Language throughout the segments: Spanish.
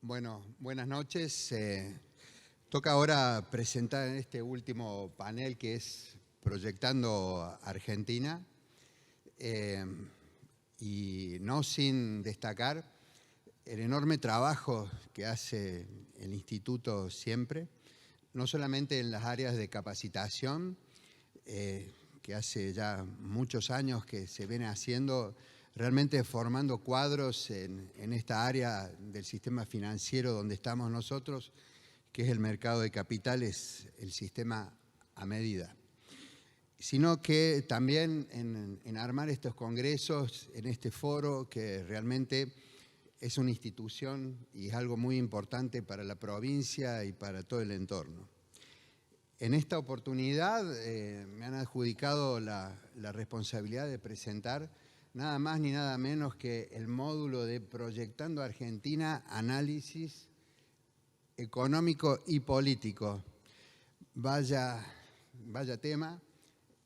Bueno, buenas noches. Toca ahora presentar en este último panel que es Proyectando Argentina, y no sin destacar el enorme trabajo que hace el Instituto siempre, no solamente en las áreas de capacitación, que hace ya muchos años que se viene haciendo, realmente formando cuadros en esta área del sistema financiero donde estamos nosotros, que es el mercado de capitales, el sistema a medida. Sino que también en armar estos congresos, en este foro, que realmente es una institución y es algo muy importante para la provincia y para todo el entorno. En esta oportunidad me han adjudicado la responsabilidad de presentar nada más ni nada menos que el módulo de Proyectando Argentina, Análisis Económico y Político. Vaya tema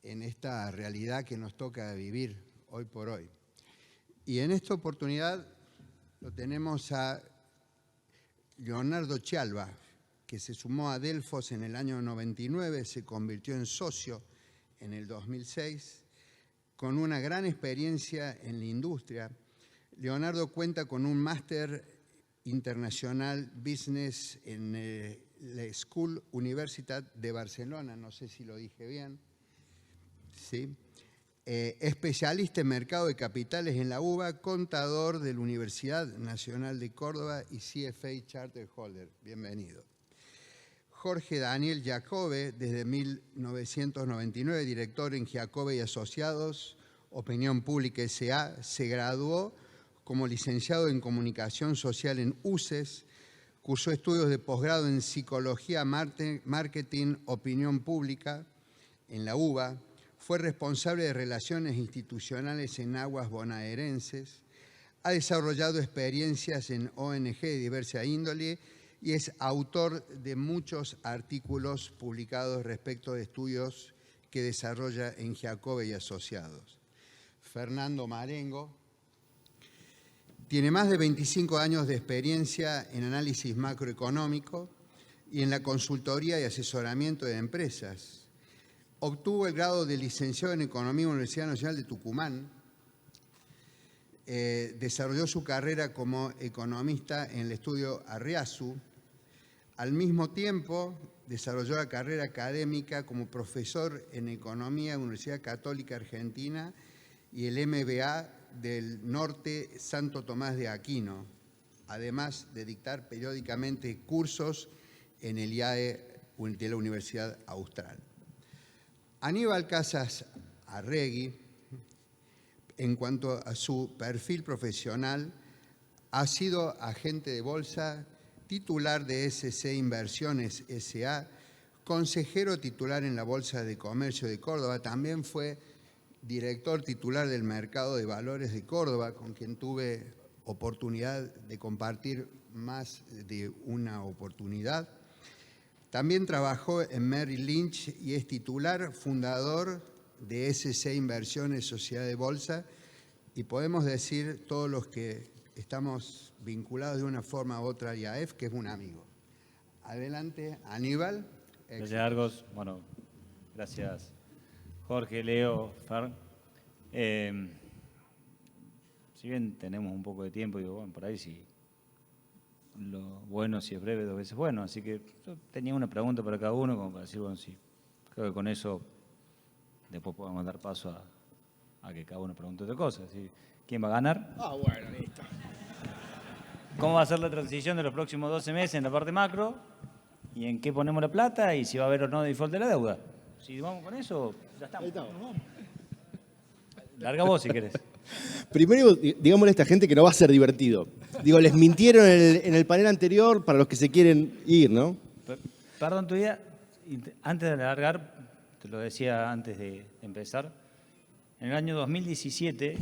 en esta realidad que nos toca vivir hoy por hoy. Y en esta oportunidad lo tenemos a Leonardo Chialva, que se sumó a Delfos en el año 99, se convirtió en socio en el 2006, con una gran experiencia en la industria. Leonardo cuenta con un máster internacional business en la School Universitat de Barcelona, no sé si lo dije bien, ¿sí? Especialista en mercado de capitales en la UBA, contador de la Universidad Nacional de Córdoba y CFA Charter Holder. Bienvenido. Jorge Daniel Giacobbe, desde 1999, director en Giacobbe y Asociados, Opinión Pública S.A., se graduó como licenciado en Comunicación Social en UCES, cursó estudios de posgrado en Psicología, Marketing, Opinión Pública en la UBA, fue responsable de Relaciones Institucionales en Aguas Bonaerenses, ha desarrollado experiencias en ONG de diversa índole y es autor de muchos artículos publicados respecto de estudios que desarrolla en Giacobbe y Asociados. Fernando Marengo tiene más de 25 años de experiencia en análisis macroeconómico y en la consultoría y asesoramiento de empresas. Obtuvo el grado de licenciado en Economía en la Universidad Nacional de Tucumán. Desarrolló su carrera como economista en el estudio Arriazu. Al mismo tiempo, desarrolló la carrera académica como profesor en Economía en la Universidad Católica Argentina y el MBA del Norte Santo Tomás de Aquino, además de dictar periódicamente cursos en el IAE de la Universidad Austral. Aníbal Casas Arregui, en cuanto a su perfil profesional, ha sido agente de bolsa, titular de SC Inversiones S.A., consejero titular en la Bolsa de Comercio de Córdoba, también fue director titular del Mercado de Valores de Córdoba, con quien tuve oportunidad de compartir más de una oportunidad. También trabajó en Merrill Lynch y es titular, fundador de SC Inversiones Sociedad de Bolsa, y podemos decir todos los que estamos vinculados de una forma u otra a IAF, que es un amigo. Adelante, Aníbal. Gracias, Argos. Bueno, gracias, Jorge, Leo, Fer. Si bien tenemos un poco de tiempo, digo, bueno, por ahí sí, lo bueno si es breve, dos veces bueno. Así que yo tenía una pregunta para cada uno, como para decir, bueno, sí, creo que con eso después podemos dar paso a que cada uno pregunte otra cosa. ¿Sí? ¿Quién va a ganar? Bueno, listo. ¿Cómo va a ser la transición de los próximos 12 meses en la parte macro? ¿Y en qué ponemos la plata? ¿Y si va a haber o no default de la deuda? Si vamos con eso, ya estamos. Ahí estamos. Larga vos si querés. Primero, digámosle a esta gente que no va a ser divertido. Digo, les mintieron en el panel anterior para los que se quieren ir, ¿no? Perdón, tu idea, antes de alargar, te lo decía antes de empezar, en el año 2017,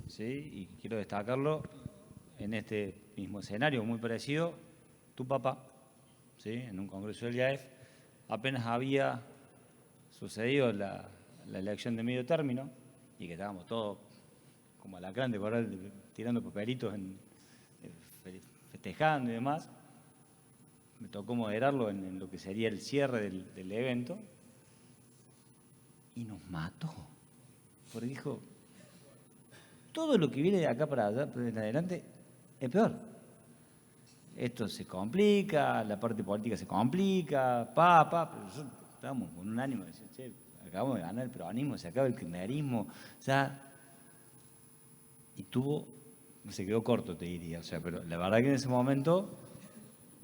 ¿sí? Y quiero destacarlo, en este mismo escenario muy parecido, tu papá, ¿sí? En un congreso del IAF, apenas había sucedido la elección de medio término y que estábamos todos como alacrán de corral tirando papelitos, festejando y demás. tocó moderarlo en lo que sería el cierre del evento, y nos mató. Porque dijo, todo lo que viene de acá para allá, en adelante, es peor. Esto se complica, la parte política se complica, pero nosotros estábamos con un ánimo de decir, che, acabamos de ganar el peronismo, se acaba el kirchnerismo, o sea, y se quedó corto, te diría, o sea, pero la verdad que en ese momento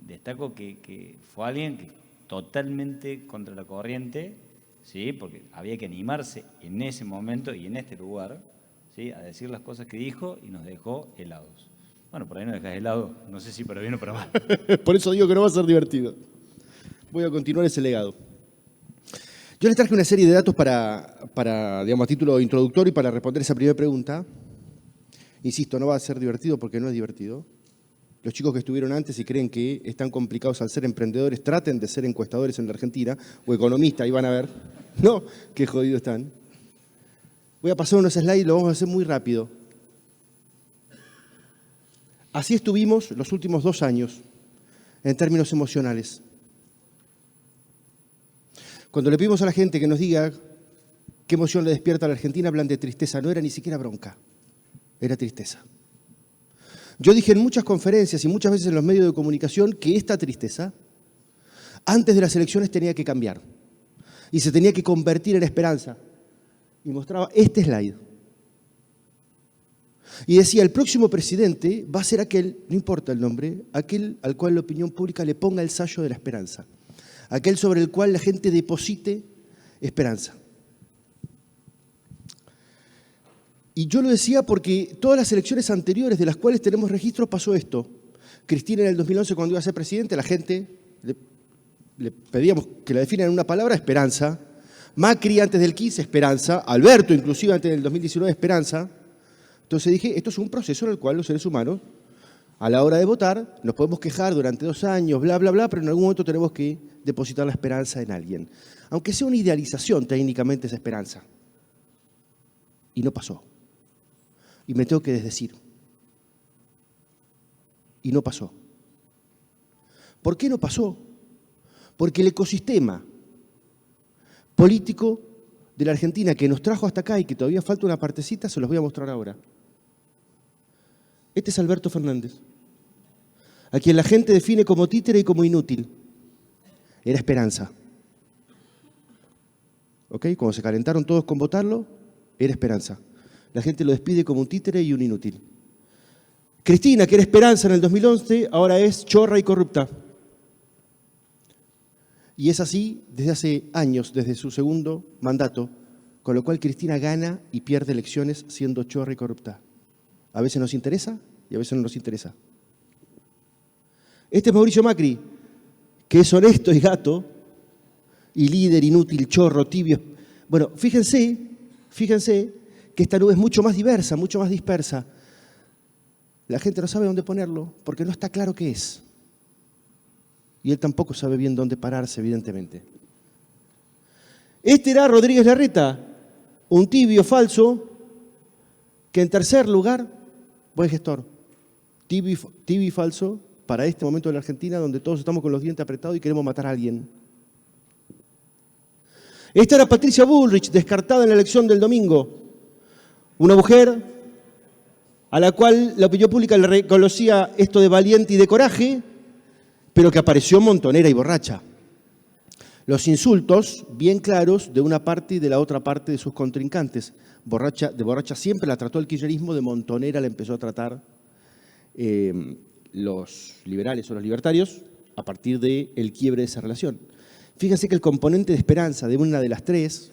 destaco que fue alguien que totalmente contra la corriente, ¿sí? Porque había que animarse en ese momento y en este lugar, ¿sí? A decir las cosas que dijo y nos dejó helados. Bueno, por ahí nos dejas helado, no sé si para bien o para mal. Por eso digo que no va a ser divertido. Voy a continuar ese legado. Yo les traje una serie de datos para digamos, a título introductorio y para responder esa primera pregunta. Insisto, no va a ser divertido porque no es divertido. Los chicos que estuvieron antes y creen que están complicados al ser emprendedores, traten de ser encuestadores en la Argentina o economistas, ahí van a ver. No, qué jodidos están. Voy a pasar unos slides y lo vamos a hacer muy rápido. Así estuvimos los últimos 2 años en términos emocionales. Cuando le pedimos a la gente que nos diga qué emoción le despierta a la Argentina, hablan de tristeza, no era ni siquiera bronca, era tristeza. Yo dije en muchas conferencias y muchas veces en los medios de comunicación que esta tristeza, antes de las elecciones, tenía que cambiar y se tenía que convertir en esperanza. Y mostraba este slide. Y decía, el próximo presidente va a ser aquel, no importa el nombre, aquel al cual la opinión pública le ponga el sello de la esperanza. Aquel sobre el cual la gente deposite esperanza. Y yo lo decía porque todas las elecciones anteriores de las cuales tenemos registro pasó esto. Cristina en el 2011 cuando iba a ser presidente, la gente le pedíamos que la definan en una palabra, esperanza. Macri antes del 15, esperanza. Alberto inclusive antes del 2019, esperanza. Entonces dije, esto es un proceso en el cual los seres humanos, a la hora de votar, nos podemos quejar durante 2 años, bla, bla, bla, pero en algún momento tenemos que depositar la esperanza en alguien. Aunque sea una idealización técnicamente esa esperanza. Y no pasó. Y me tengo que desdecir. Y no pasó. ¿Por qué no pasó? Porque el ecosistema político de la Argentina que nos trajo hasta acá y que todavía falta una partecita, se los voy a mostrar ahora. Este es Alberto Fernández, a quien la gente define como títere y como inútil. Era esperanza. ¿Ok? Cuando se calentaron todos con votarlo, era esperanza. La gente lo despide como un títere y un inútil. Cristina, que era esperanza en el 2011, ahora es chorra y corrupta. Y es así desde hace años, desde su segundo mandato, con lo cual Cristina gana y pierde elecciones siendo chorra y corrupta. A veces nos interesa y a veces no nos interesa. Este es Mauricio Macri, que es honesto y gato, y líder, inútil, chorro, tibio. Bueno, fíjense que esta nube es mucho más diversa, mucho más dispersa. La gente no sabe dónde ponerlo porque no está claro qué es. Y él tampoco sabe bien dónde pararse, evidentemente. Este era Rodríguez Larreta, un tibio falso, que en tercer lugar, buen gestor, tibio y falso para este momento de la Argentina donde todos estamos con los dientes apretados y queremos matar a alguien. Esta era Patricia Bullrich, descartada en la elección del domingo. Una mujer a la cual la opinión pública le reconocía esto de valiente y de coraje, pero que apareció montonera y borracha. Los insultos bien claros de una parte y de la otra parte de sus contrincantes. De borracha siempre la trató el kirchnerismo, de montonera la empezó a tratar los liberales o los libertarios a partir del quiebre de esa relación. Fíjense que el componente de esperanza de una de los 3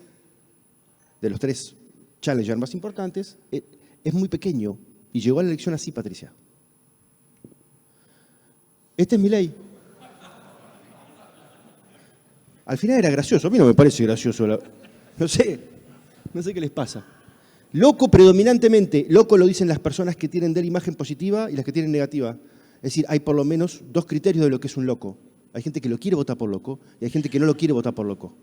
challengers más importantes, es muy pequeño y llegó a la elección así, Patricia. Este es Milei. Al final era gracioso, a mí no me parece gracioso. No sé qué les pasa. Loco predominantemente, loco lo dicen las personas que tienen de la imagen positiva y las que tienen negativa. Es decir, hay por lo menos 2 criterios de lo que es un loco. Hay gente que lo quiere votar por loco y hay gente que no lo quiere votar por loco.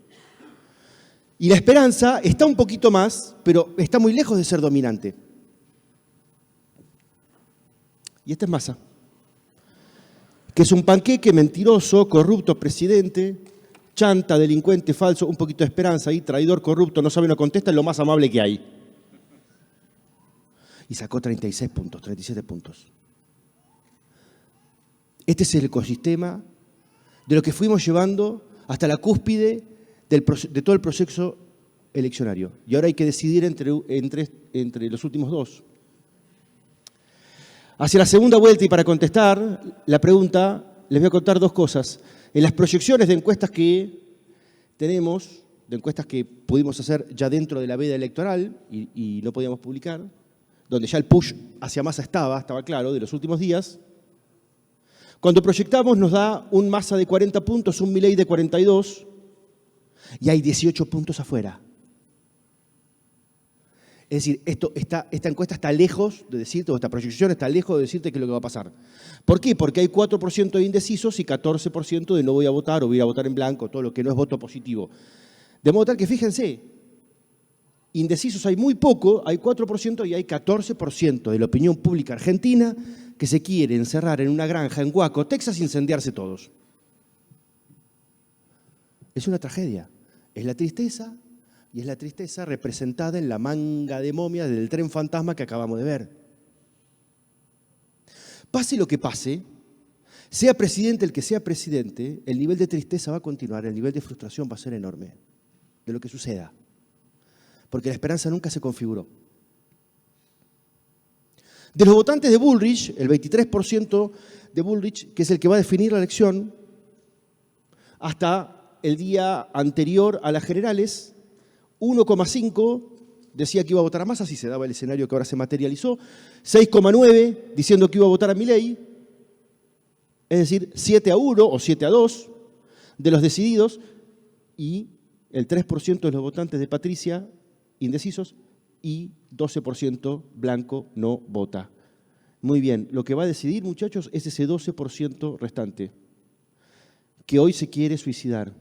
Y la esperanza está un poquito más, pero está muy lejos de ser dominante. Y esta es Massa. que es un panqueque mentiroso, corrupto, presidente, chanta, delincuente, falso, un poquito de esperanza ahí, traidor, corrupto, no sabe, no contesta, es lo más amable que hay. Y sacó 36 puntos, 37 puntos. Este es el ecosistema de lo que fuimos llevando hasta la cúspide de todo el proceso eleccionario. Y ahora hay que decidir entre los últimos dos. Hacia la segunda vuelta, y para contestar la pregunta, les voy a contar dos cosas. En las proyecciones de encuestas que tenemos, de encuestas que pudimos hacer ya dentro de la veda electoral y no podíamos publicar, donde ya el push hacia Massa estaba claro, de los últimos días, cuando proyectamos nos da un Massa de 40 puntos, un Milei de 42, y hay 18 puntos afuera. Es decir, esta encuesta está lejos de decirte, o esta proyección está lejos de decirte qué es lo que va a pasar. ¿Por qué? Porque hay 4% de indecisos y 14% de no voy a votar o voy a votar en blanco, todo lo que no es voto positivo. De modo tal que, fíjense, indecisos hay muy poco, hay 4% y hay 14% de la opinión pública argentina que se quiere encerrar en una granja en Waco, Texas, e incendiarse todos. Es una tragedia. Es la tristeza, y es la tristeza representada en la manga de momias del tren fantasma que acabamos de ver. Pase lo que pase, sea presidente el que sea presidente, el nivel de tristeza va a continuar, el nivel de frustración va a ser enorme de lo que suceda. Porque la esperanza nunca se configuró. De los votantes de Bullrich, el 23% de Bullrich, que es el que va a definir la elección, hasta el día anterior a las generales, 1,5 decía que iba a votar a Massa, si se daba el escenario que ahora se materializó, 6,9 diciendo que iba a votar a Milei, es decir, 7-1 o 7-2 de los decididos, y el 3% de los votantes de Patricia indecisos y 12% blanco no vota. Muy bien, lo que va a decidir, muchachos, es ese 12% restante, que hoy se quiere suicidar.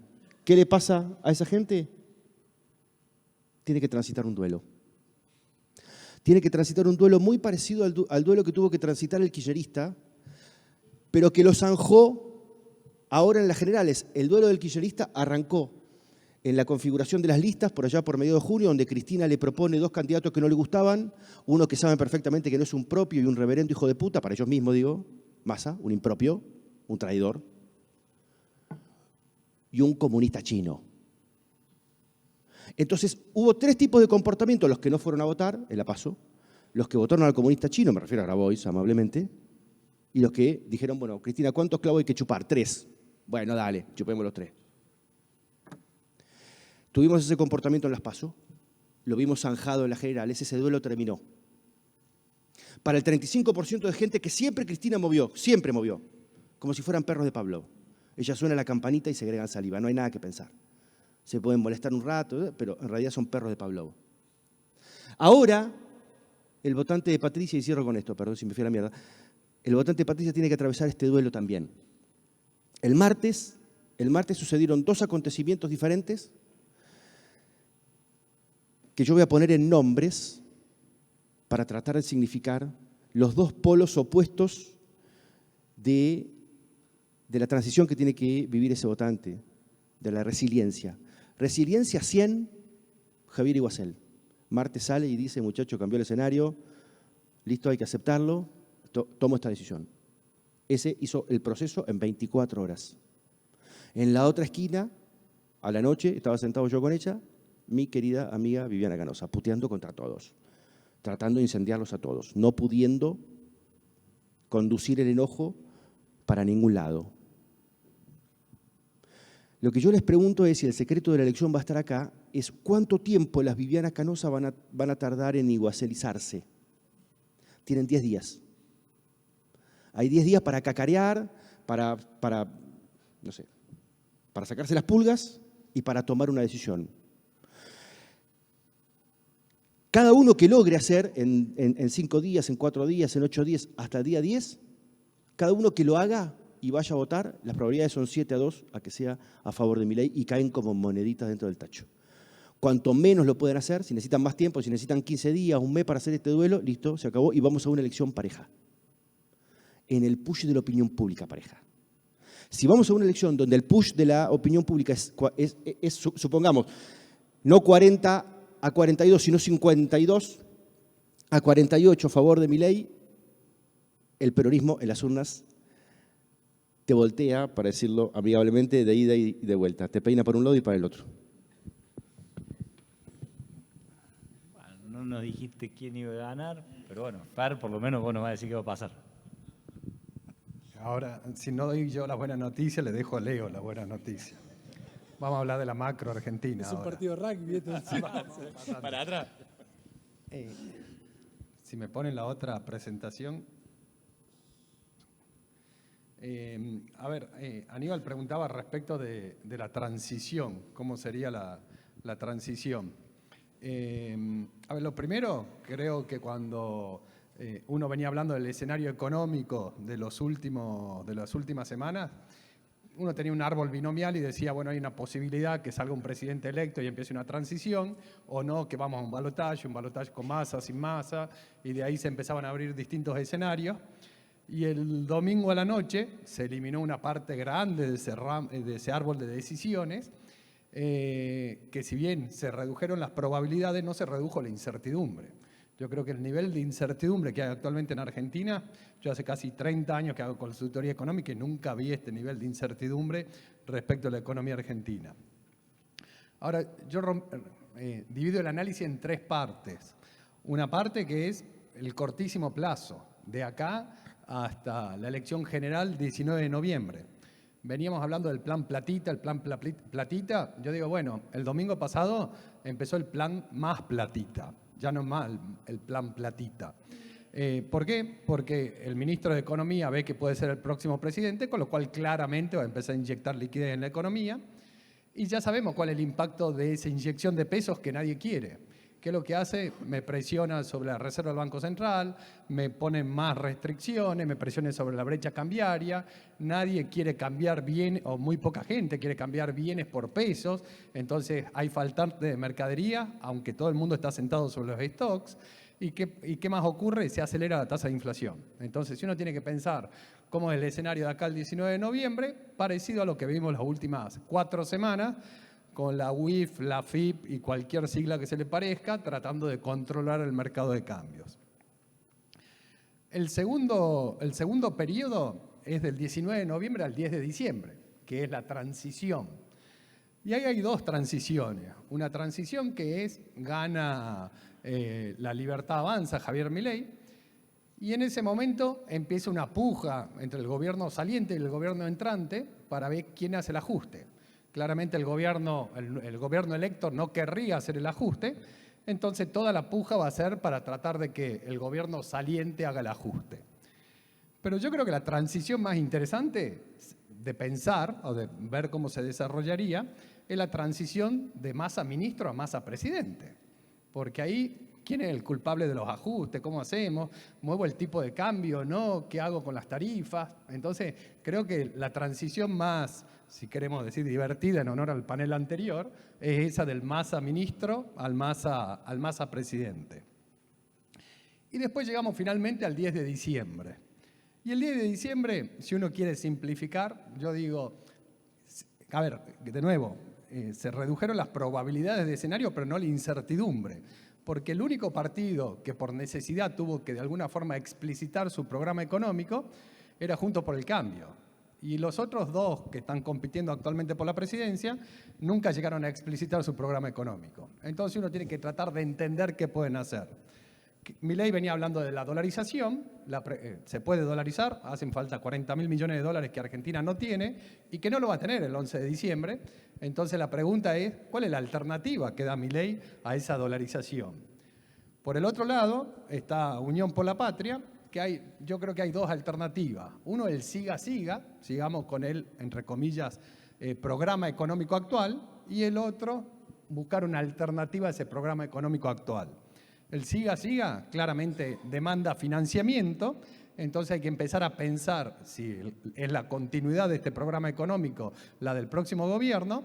¿Qué le pasa a esa gente? Tiene que transitar un duelo. Tiene que transitar un duelo muy parecido al duelo que tuvo que transitar el kirchnerista, pero que lo zanjó ahora en las generales. El duelo del kirchnerista arrancó en la configuración de las listas, por allá por medio de junio, donde Cristina le propone dos candidatos que no le gustaban, uno que saben perfectamente que no es un propio y un reverendo hijo de puta, para ellos mismos digo, Massa, un impropio, un traidor, y un comunista chino. Entonces, hubo tres tipos de comportamiento: los que no fueron a votar en la PASO, los que votaron al comunista chino, me refiero a Grabois amablemente, y los que dijeron, bueno, Cristina, ¿cuántos clavos hay que chupar? 3. Bueno, dale, chupemos los 3. Tuvimos ese comportamiento en las PASO, lo vimos zanjado en las generales, ese duelo terminó. Para el 35% de gente que siempre Cristina movió, siempre movió, como si fueran perros de Pavlov. Ella suena la campanita y segregan saliva, no hay nada que pensar. Se pueden molestar un rato, pero en realidad son perros de Pavlov. Ahora, el votante de Patricia, y cierro con esto, perdón si me fui a la mierda, el votante de Patricia tiene que atravesar este duelo también. El martes sucedieron dos acontecimientos diferentes que yo voy a poner en nombres para tratar de significar los dos polos opuestos de la transición que tiene que vivir ese votante, de la resiliencia. Resiliencia 100, Javier Iguacel. Martes sale y dice, muchacho, cambió el escenario, listo, hay que aceptarlo, tomo esta decisión. Ese hizo el proceso en 24 horas. En la otra esquina, a la noche, estaba sentado yo con ella, mi querida amiga Viviana Canosa, puteando contra todos, tratando de incendiarlos a todos, no pudiendo conducir el enojo para ningún lado. Lo que yo les pregunto es, si el secreto de la elección va a estar acá, es cuánto tiempo las Viviana Canosa van a tardar en iguacelizarse. Tienen 10 días. Hay 10 días para cacarear, para sacarse las pulgas y para tomar una decisión. Cada uno que logre hacer en 5 días, en 4 días, en 8 días, hasta el día 10, cada uno que lo haga y vaya a votar, las probabilidades son 7-2 a que sea a favor de Milei y caen como moneditas dentro del tacho. Cuanto menos lo pueden hacer, si necesitan más tiempo, si necesitan 15 días, un mes para hacer este duelo, listo, se acabó y vamos a una elección pareja. En el push de la opinión pública pareja. Si vamos a una elección donde el push de la opinión pública es supongamos, no 40 a 42, sino 52 a 48 a favor de Milei, el peronismo en las urnas te voltea, para decirlo amigablemente, de ida y de vuelta. Te peina para un lado y para el otro. Bueno, no nos dijiste quién iba a ganar, pero bueno, Fer, por lo menos vos nos vas a decir qué va a pasar. Ahora, si no doy yo la buena noticia, le dejo a Leo la buena noticia. Vamos a hablar de la macro Argentina. Es un ahora. partido de rugby. Para atrás. Si me ponen la otra presentación. Aníbal preguntaba respecto de la transición, cómo sería la transición. Lo primero, creo que cuando uno venía hablando del escenario económico de las últimas semanas, uno tenía un árbol binomial y decía, bueno, hay una posibilidad que salga un presidente electo y empiece una transición, o no, que vamos a un balotaje con Massa, sin Massa, y de ahí se empezaban a abrir distintos escenarios. Y el domingo a la noche se eliminó una parte grande de ese árbol de decisiones, que si bien se redujeron las probabilidades, no se redujo la incertidumbre. Yo creo que el nivel de incertidumbre que hay actualmente en Argentina, yo hace casi 30 años que hago consultoría económica y nunca vi este nivel de incertidumbre respecto a la economía argentina. Ahora, yo divido el análisis en tres partes. Una parte que es el cortísimo plazo, de acá hasta la elección general 19 de noviembre. Veníamos hablando del plan Platita, yo digo, bueno, el domingo pasado empezó el plan más Platita, ya no más el plan Platita. ¿Por qué? Porque el ministro de Economía ve que puede ser el próximo presidente, con lo cual claramente va a empezar a inyectar liquidez en la economía, y ya sabemos cuál es el impacto de esa inyección de pesos que nadie quiere. ¿Qué es lo que hace? Me presiona sobre la Reserva del Banco Central, me pone más restricciones, me presiona sobre la brecha cambiaria, nadie quiere cambiar bien, o muy poca gente quiere cambiar bienes por pesos, entonces hay faltante de mercadería, aunque todo el mundo está sentado sobre los stocks. ¿Y qué más ocurre? Se acelera la tasa de inflación. Entonces, si uno tiene que pensar cómo es el escenario de acá al 19 de noviembre, parecido a lo que vimos las últimas 4 semanas, con la UIF, la FIP y cualquier sigla que se le parezca, tratando de controlar el mercado de cambios. El segundo periodo es del 19 de noviembre al 10 de diciembre, que es la transición. Y ahí hay dos transiciones. Una transición que es gana La Libertad Avanza, Javier Milei, y en ese momento empieza una puja entre el gobierno saliente y el gobierno entrante para ver quién hace el ajuste. Claramente el gobierno electo no querría hacer el ajuste, entonces toda la puja va a ser para tratar de que el gobierno saliente haga el ajuste. Pero yo creo que la transición más interesante de pensar o de ver cómo se desarrollaría es la transición de Massa ministro a Massa presidente. Porque ahí, ¿quién es el culpable de los ajustes? ¿Cómo hacemos? ¿Muevo el tipo de cambio? ¿No? ¿Qué hago con las tarifas? Entonces, creo que la transición más, si queremos decir divertida en honor al panel anterior, es esa del Massa ministro al Massa presidente. Y después llegamos finalmente al 10 de diciembre. Y el 10 de diciembre, si uno quiere simplificar, yo digo, a ver, de nuevo, se redujeron las probabilidades de escenario, pero no la incertidumbre. Porque el único partido que por necesidad tuvo que de alguna forma explicitar su programa económico era Juntos por el Cambio. Y los otros dos que están compitiendo actualmente por la presidencia nunca llegaron a explicitar su programa económico. Entonces uno tiene que tratar de entender qué pueden hacer. Milei venía hablando de la dolarización, se puede dolarizar, hacen falta 40.000 millones de dólares que Argentina no tiene y que no lo va a tener el 11 de diciembre. Entonces la pregunta es, ¿cuál es la alternativa que da Milei a esa dolarización? Por el otro lado está Unión por la Patria, yo creo que hay dos alternativas. Uno, el sigamos con el, entre comillas, programa económico actual, y el otro, buscar una alternativa a ese programa económico actual. El siga claramente demanda financiamiento, entonces hay que empezar a pensar si es la continuidad de este programa económico la del próximo gobierno,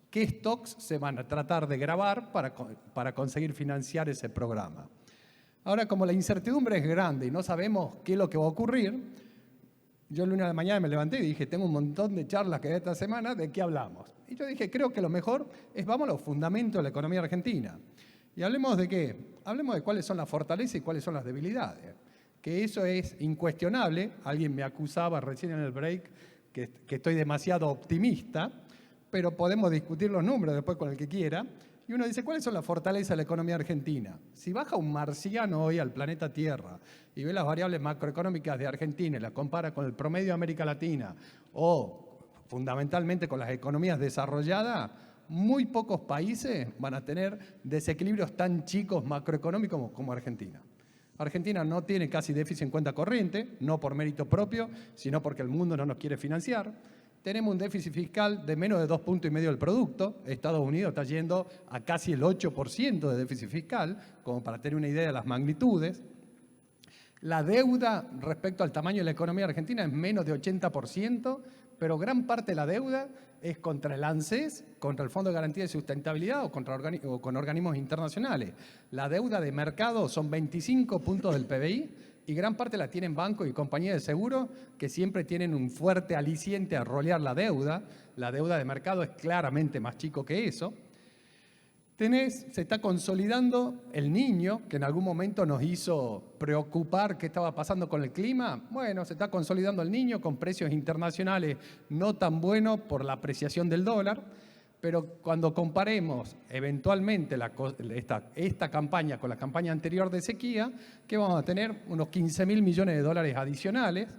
qué stocks se van a tratar de grabar para conseguir financiar ese programa. Ahora, como la incertidumbre es grande y no sabemos qué es lo que va a ocurrir, Yo el lunes de la mañana me levanté y dije, tengo un montón de charlas que de esta semana, ¿de qué hablamos? Y yo dije, creo que lo mejor es vamos a los fundamentos de la economía argentina. ¿Y hablemos de qué? Hablemos de cuáles son las fortalezas y cuáles son las debilidades. Que eso es incuestionable. Alguien me acusaba recién en el break que estoy demasiado optimista, pero podemos discutir los números después con el que quiera. Y uno dice, ¿cuáles son las fortalezas de la economía argentina? Si baja un marciano hoy al planeta Tierra y ve las variables macroeconómicas de Argentina y las compara con el promedio de América Latina o fundamentalmente con las economías desarrolladas, muy pocos países van a tener desequilibrios tan chicos macroeconómicos como Argentina. Argentina no tiene casi déficit en cuenta corriente, no por mérito propio, sino porque el mundo no nos quiere financiar. Tenemos un déficit fiscal de menos de 2,5 puntos del producto. Estados Unidos está yendo a casi el 8% de déficit fiscal, como para tener una idea de las magnitudes. La deuda respecto al tamaño de la economía argentina es menos de 80%, pero gran parte de la deuda es contra el ANSES, contra el Fondo de Garantía de Sustentabilidad o con organismos internacionales. La deuda de mercado son 25 puntos del PBI y gran parte la tienen bancos y compañías de seguros que siempre tienen un fuerte aliciente a rolear la deuda. La deuda de mercado es claramente más chico que eso. Se está consolidando el Niño, que en algún momento nos hizo preocupar qué estaba pasando con el clima. Bueno, se está consolidando el Niño con precios internacionales no tan buenos por la apreciación del dólar, pero cuando comparemos eventualmente esta campaña con la campaña anterior de sequía, que vamos a tener unos 15.000 millones de dólares adicionales.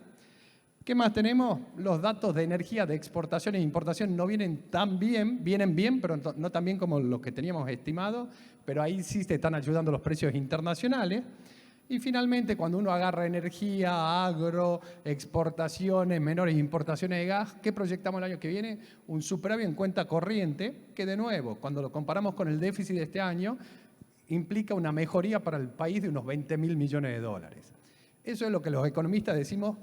¿Qué más tenemos? Los datos de energía de exportación e importación no vienen tan bien, vienen bien, pero no tan bien como los que teníamos estimado, pero ahí sí se están ayudando los precios internacionales. Y finalmente, cuando uno agarra energía, agro, exportaciones, menores importaciones de gas, ¿qué proyectamos el año que viene? Un superávit en cuenta corriente, que de nuevo, cuando lo comparamos con el déficit de este año, implica una mejoría para el país de unos 20.000 millones de dólares. Eso es lo que los economistas decimos.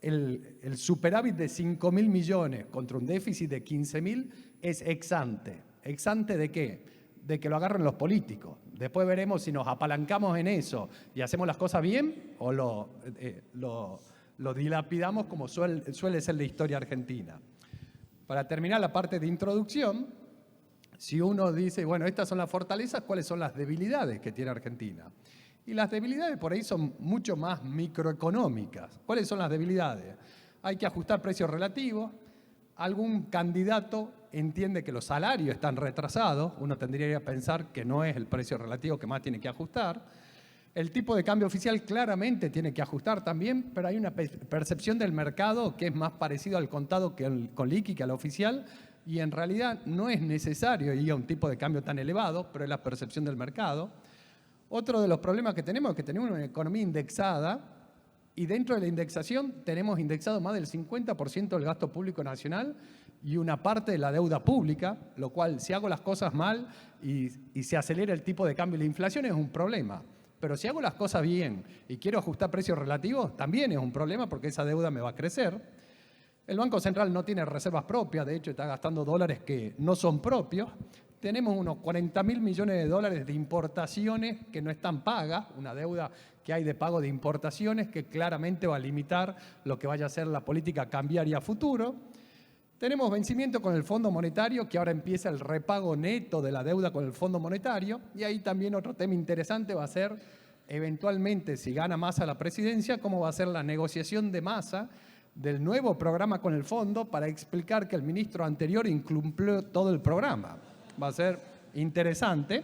El superávit de 5.000 millones contra un déficit de 15.000 es ex ante. ¿Ex ante de qué? De que lo agarren los políticos. Después veremos si nos apalancamos en eso y hacemos las cosas bien o lo dilapidamos como suele ser la historia argentina. Para terminar la parte de introducción, si uno dice, bueno, estas son las fortalezas, ¿cuáles son las debilidades que tiene Argentina? Y las debilidades por ahí son mucho más microeconómicas. ¿Cuáles son las debilidades? Hay que ajustar precios relativos. Algún candidato entiende que los salarios están retrasados. Uno tendría que pensar que no es el precio relativo que más tiene que ajustar. El tipo de cambio oficial claramente tiene que ajustar también, pero hay una percepción del mercado que es más parecido al contado que con liqui que al oficial. Y en realidad no es necesario ir a un tipo de cambio tan elevado, pero es la percepción del mercado. Otro de los problemas que tenemos es que tenemos una economía indexada y dentro de la indexación tenemos indexado más del 50% del gasto público nacional y una parte de la deuda pública, lo cual si hago las cosas mal y se acelera el tipo de cambio y la inflación es un problema. Pero si hago las cosas bien y quiero ajustar precios relativos, también es un problema porque esa deuda me va a crecer. El Banco Central no tiene reservas propias, de hecho está gastando dólares que no son propios. Tenemos unos 40.000 millones de dólares de importaciones que no están pagas, una deuda que hay de pago de importaciones que claramente va a limitar lo que vaya a ser la política cambiaria a futuro. Tenemos vencimiento con el Fondo Monetario, que ahora empieza el repago neto de la deuda con el Fondo Monetario, y ahí también otro tema interesante va a ser, eventualmente, si gana Massa la presidencia, cómo va a ser la negociación de Massa del nuevo programa con el fondo para explicar que el ministro anterior incumplió todo el programa. Va a ser interesante.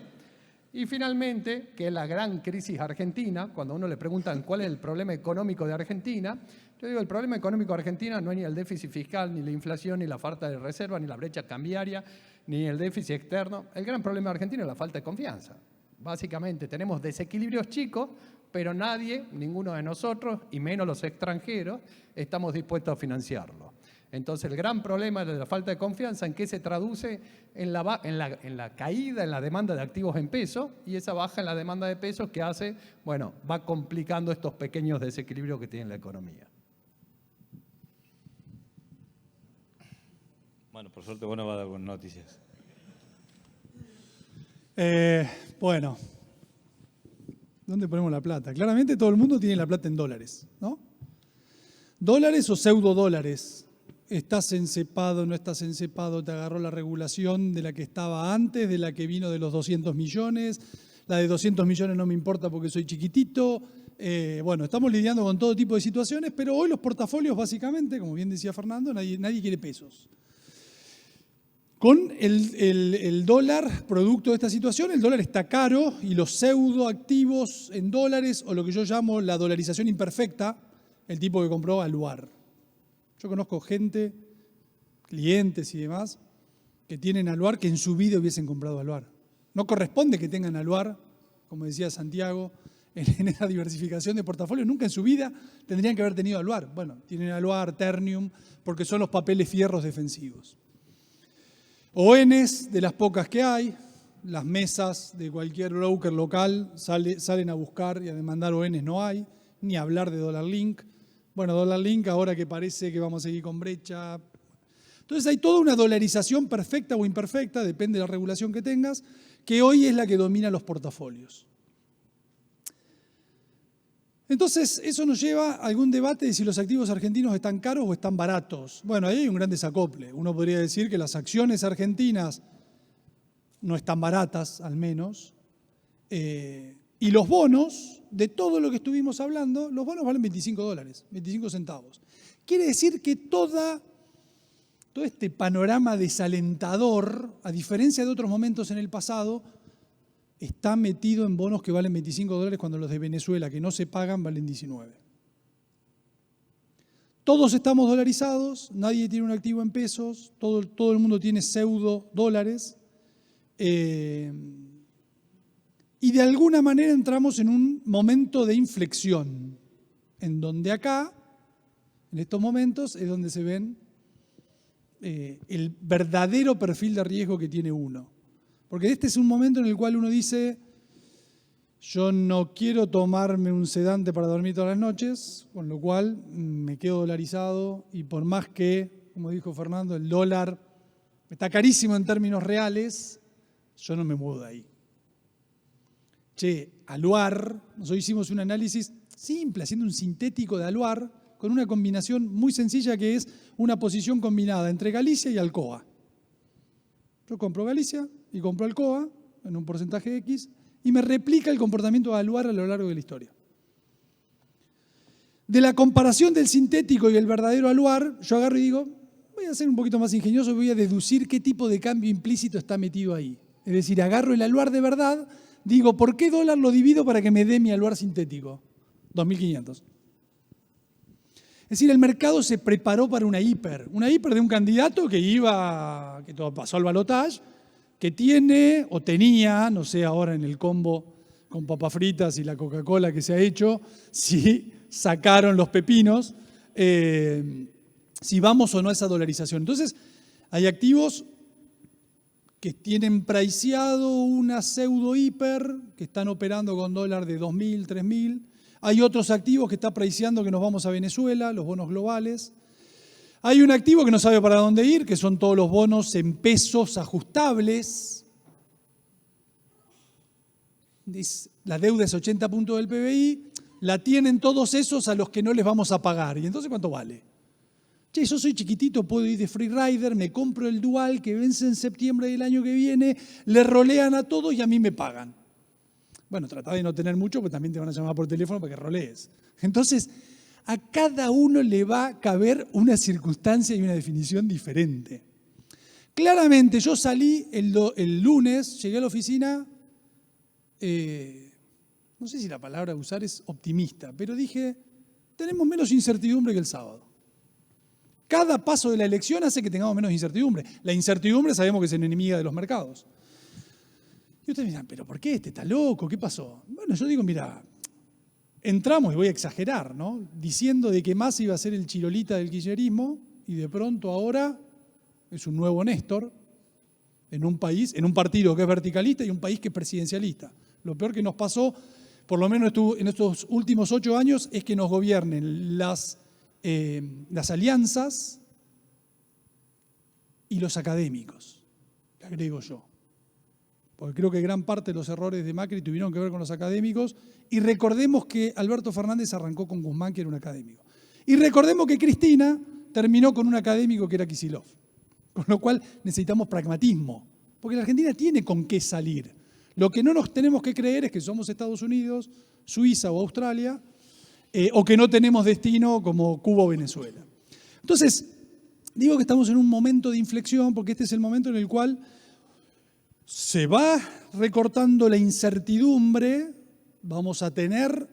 Y finalmente, que es la gran crisis argentina, cuando a uno le preguntan cuál es el problema económico de Argentina, yo digo, el problema económico de Argentina no es ni el déficit fiscal, ni la inflación, ni la falta de reserva, ni la brecha cambiaria, ni el déficit externo. El gran problema de Argentina es la falta de confianza. Básicamente tenemos desequilibrios chicos, pero nadie, ninguno de nosotros, y menos los extranjeros, estamos dispuestos a financiarlo. Entonces, el gran problema de la falta de confianza, ¿en qué se traduce? En la caída en la demanda de activos en pesos, y esa baja en la demanda de pesos que hace, bueno, va complicando estos pequeños desequilibrios que tiene la economía. Bueno, por suerte vos no vas a dar buenas noticias. Bueno, ¿dónde ponemos la plata? Claramente todo el mundo tiene la plata en dólares, ¿no? ¿Dólares o pseudodólares? ¿Estás encepado, no estás encepado? ¿Te agarró la regulación de la que estaba antes, de la que vino de los 200 millones? La de 200 millones no me importa porque soy chiquitito. Bueno, estamos lidiando con todo tipo de situaciones, pero hoy los portafolios básicamente, como bien decía Fernando, nadie quiere pesos. Con el dólar, producto de esta situación, el dólar está caro y los pseudoactivos en dólares, o lo que yo llamo la dolarización imperfecta, el tipo que compró Aluar. Yo conozco gente, clientes y demás, que tienen Aluar que en su vida hubiesen comprado Aluar. No corresponde que tengan Aluar, como decía Santiago, en esa diversificación de portafolios. Nunca en su vida tendrían que haber tenido Aluar. Bueno, tienen Aluar, Ternium, porque son los papeles fierros defensivos. ONs de las pocas que hay, las mesas de cualquier broker local salen a buscar y a demandar ONs, no hay, ni hablar de Dollar Link. Bueno, Dollar Link ahora que parece que vamos a seguir con brecha. Entonces hay toda una dolarización perfecta o imperfecta, depende de la regulación que tengas, que hoy es la que domina los portafolios. Entonces, eso nos lleva a algún debate de si los activos argentinos están caros o están baratos. Bueno, ahí hay un gran desacople. Uno podría decir que las acciones argentinas no están baratas, al menos, y los bonos, de todo lo que estuvimos hablando, los bonos valen 25 dólares, 25 centavos. Quiere decir que todo este panorama desalentador, a diferencia de otros momentos en el pasado, está metido en bonos que valen 25 dólares cuando los de Venezuela, que no se pagan, valen 19. Todos estamos dolarizados, nadie tiene un activo en pesos, todo el mundo tiene pseudo dólares. Y de alguna manera entramos en un momento de inflexión, en donde acá, en estos momentos, es donde se ven el verdadero perfil de riesgo que tiene uno. Porque este es un momento en el cual uno dice, yo no quiero tomarme un sedante para dormir todas las noches, con lo cual me quedo dolarizado y por más que, como dijo Fernando, el dólar está carísimo en términos reales, yo no me muevo de ahí. Che, Aluar, nosotros hicimos un análisis simple, haciendo un sintético de Aluar, con una combinación muy sencilla que es una posición combinada entre Galicia y Alcoa. Yo compro Galicia y compro Alcoa en un porcentaje X y me replica el comportamiento de Aluar a lo largo de la historia. De la comparación del sintético y el verdadero Aluar, yo agarro y digo, voy a ser un poquito más ingenioso y voy a deducir qué tipo de cambio implícito está metido ahí. Es decir, agarro el Aluar de verdad, digo, ¿por qué dólar lo divido para que me dé mi Aluar sintético? 2.500. Es decir, el mercado se preparó para una hiper de un candidato que todo pasó al balotaje, que tiene o tenía, no sé ahora en el combo con papas fritas y la Coca-Cola que se ha hecho, si sacaron los pepinos, si vamos o no a esa dolarización. Entonces, hay activos que tienen priceado una pseudo hiper, que están operando con dólar de 2.000, 3.000. Hay otros activos que está priceando que nos vamos a Venezuela, los bonos globales. Hay un activo que no sabe para dónde ir, que son todos los bonos en pesos ajustables. La deuda es 80 puntos del PBI, la tienen todos esos a los que no les vamos a pagar. ¿Y entonces cuánto vale? Che, yo soy chiquitito, puedo ir de free rider, me compro el dual que vence en septiembre del año que viene, le rolean a todos y a mí me pagan. Bueno, trata de no tener mucho, porque también te van a llamar por teléfono para que rolees. Entonces, a cada uno le va a caber una circunstancia y una definición diferente. Claramente, yo salí el lunes, llegué a la oficina, no sé si la palabra a usar es optimista, pero dije, tenemos menos incertidumbre que el sábado. Cada paso de la elección hace que tengamos menos incertidumbre. La incertidumbre sabemos que es enemiga de los mercados. Y ustedes me dirán, ¿pero por qué? ¿Este está loco? ¿Qué pasó? Bueno, yo digo, mira, entramos, y voy a exagerar, ¿no? Diciendo de que Massa iba a ser el chirolita del kirchnerismo y de pronto ahora es un nuevo Néstor en un país, en un partido que es verticalista y un país que es presidencialista. Lo peor que nos pasó, por lo menos en estos últimos 8 años, es que nos gobiernen las alianzas y los académicos, le agrego yo. Porque creo que gran parte de los errores de Macri tuvieron que ver con los académicos, y recordemos que Alberto Fernández arrancó con Guzmán, que era un académico. Y recordemos que Cristina terminó con un académico que era Kicillof, con lo cual necesitamos pragmatismo, porque la Argentina tiene con qué salir. Lo que no nos tenemos que creer es que somos Estados Unidos, Suiza o Australia, o que no tenemos destino como Cuba o Venezuela. Entonces, digo que estamos en un momento de inflexión porque este es el momento en el cual se va recortando la incertidumbre, vamos a tener,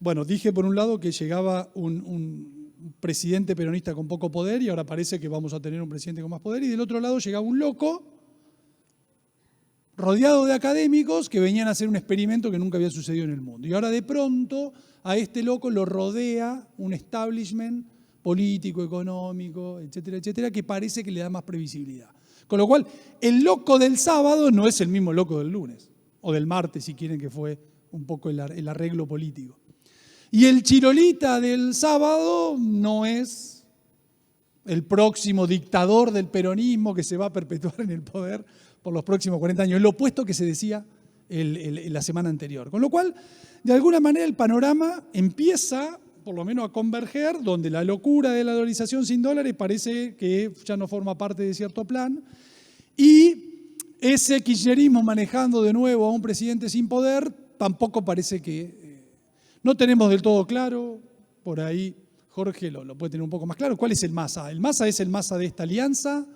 bueno, dije por un lado que llegaba un presidente peronista con poco poder y ahora parece que vamos a tener un presidente con más poder, y del otro lado llegaba un loco rodeado de académicos que venían a hacer un experimento que nunca había sucedido en el mundo. Y ahora de pronto a este loco lo rodea un establishment político, económico, etcétera, etcétera, que parece que le da más previsibilidad. Con lo cual, el loco del sábado no es el mismo loco del lunes, o del martes, si quieren, que fue un poco el arreglo político. Y el chirolita del sábado no es el próximo dictador del peronismo que se va a perpetuar en el poder por los próximos 40 años. Es lo opuesto que se decía la semana anterior. Con lo cual, de alguna manera, el panorama empieza, por lo menos, a converger, donde la locura de la dolarización sin dólares parece que ya no forma parte de cierto plan, y ese kirchnerismo manejando de nuevo a un presidente sin poder tampoco parece que... no tenemos del todo claro, por ahí Jorge lo puede tener un poco más claro, ¿cuál es el Massa? El Massa es el Massa de esta alianza,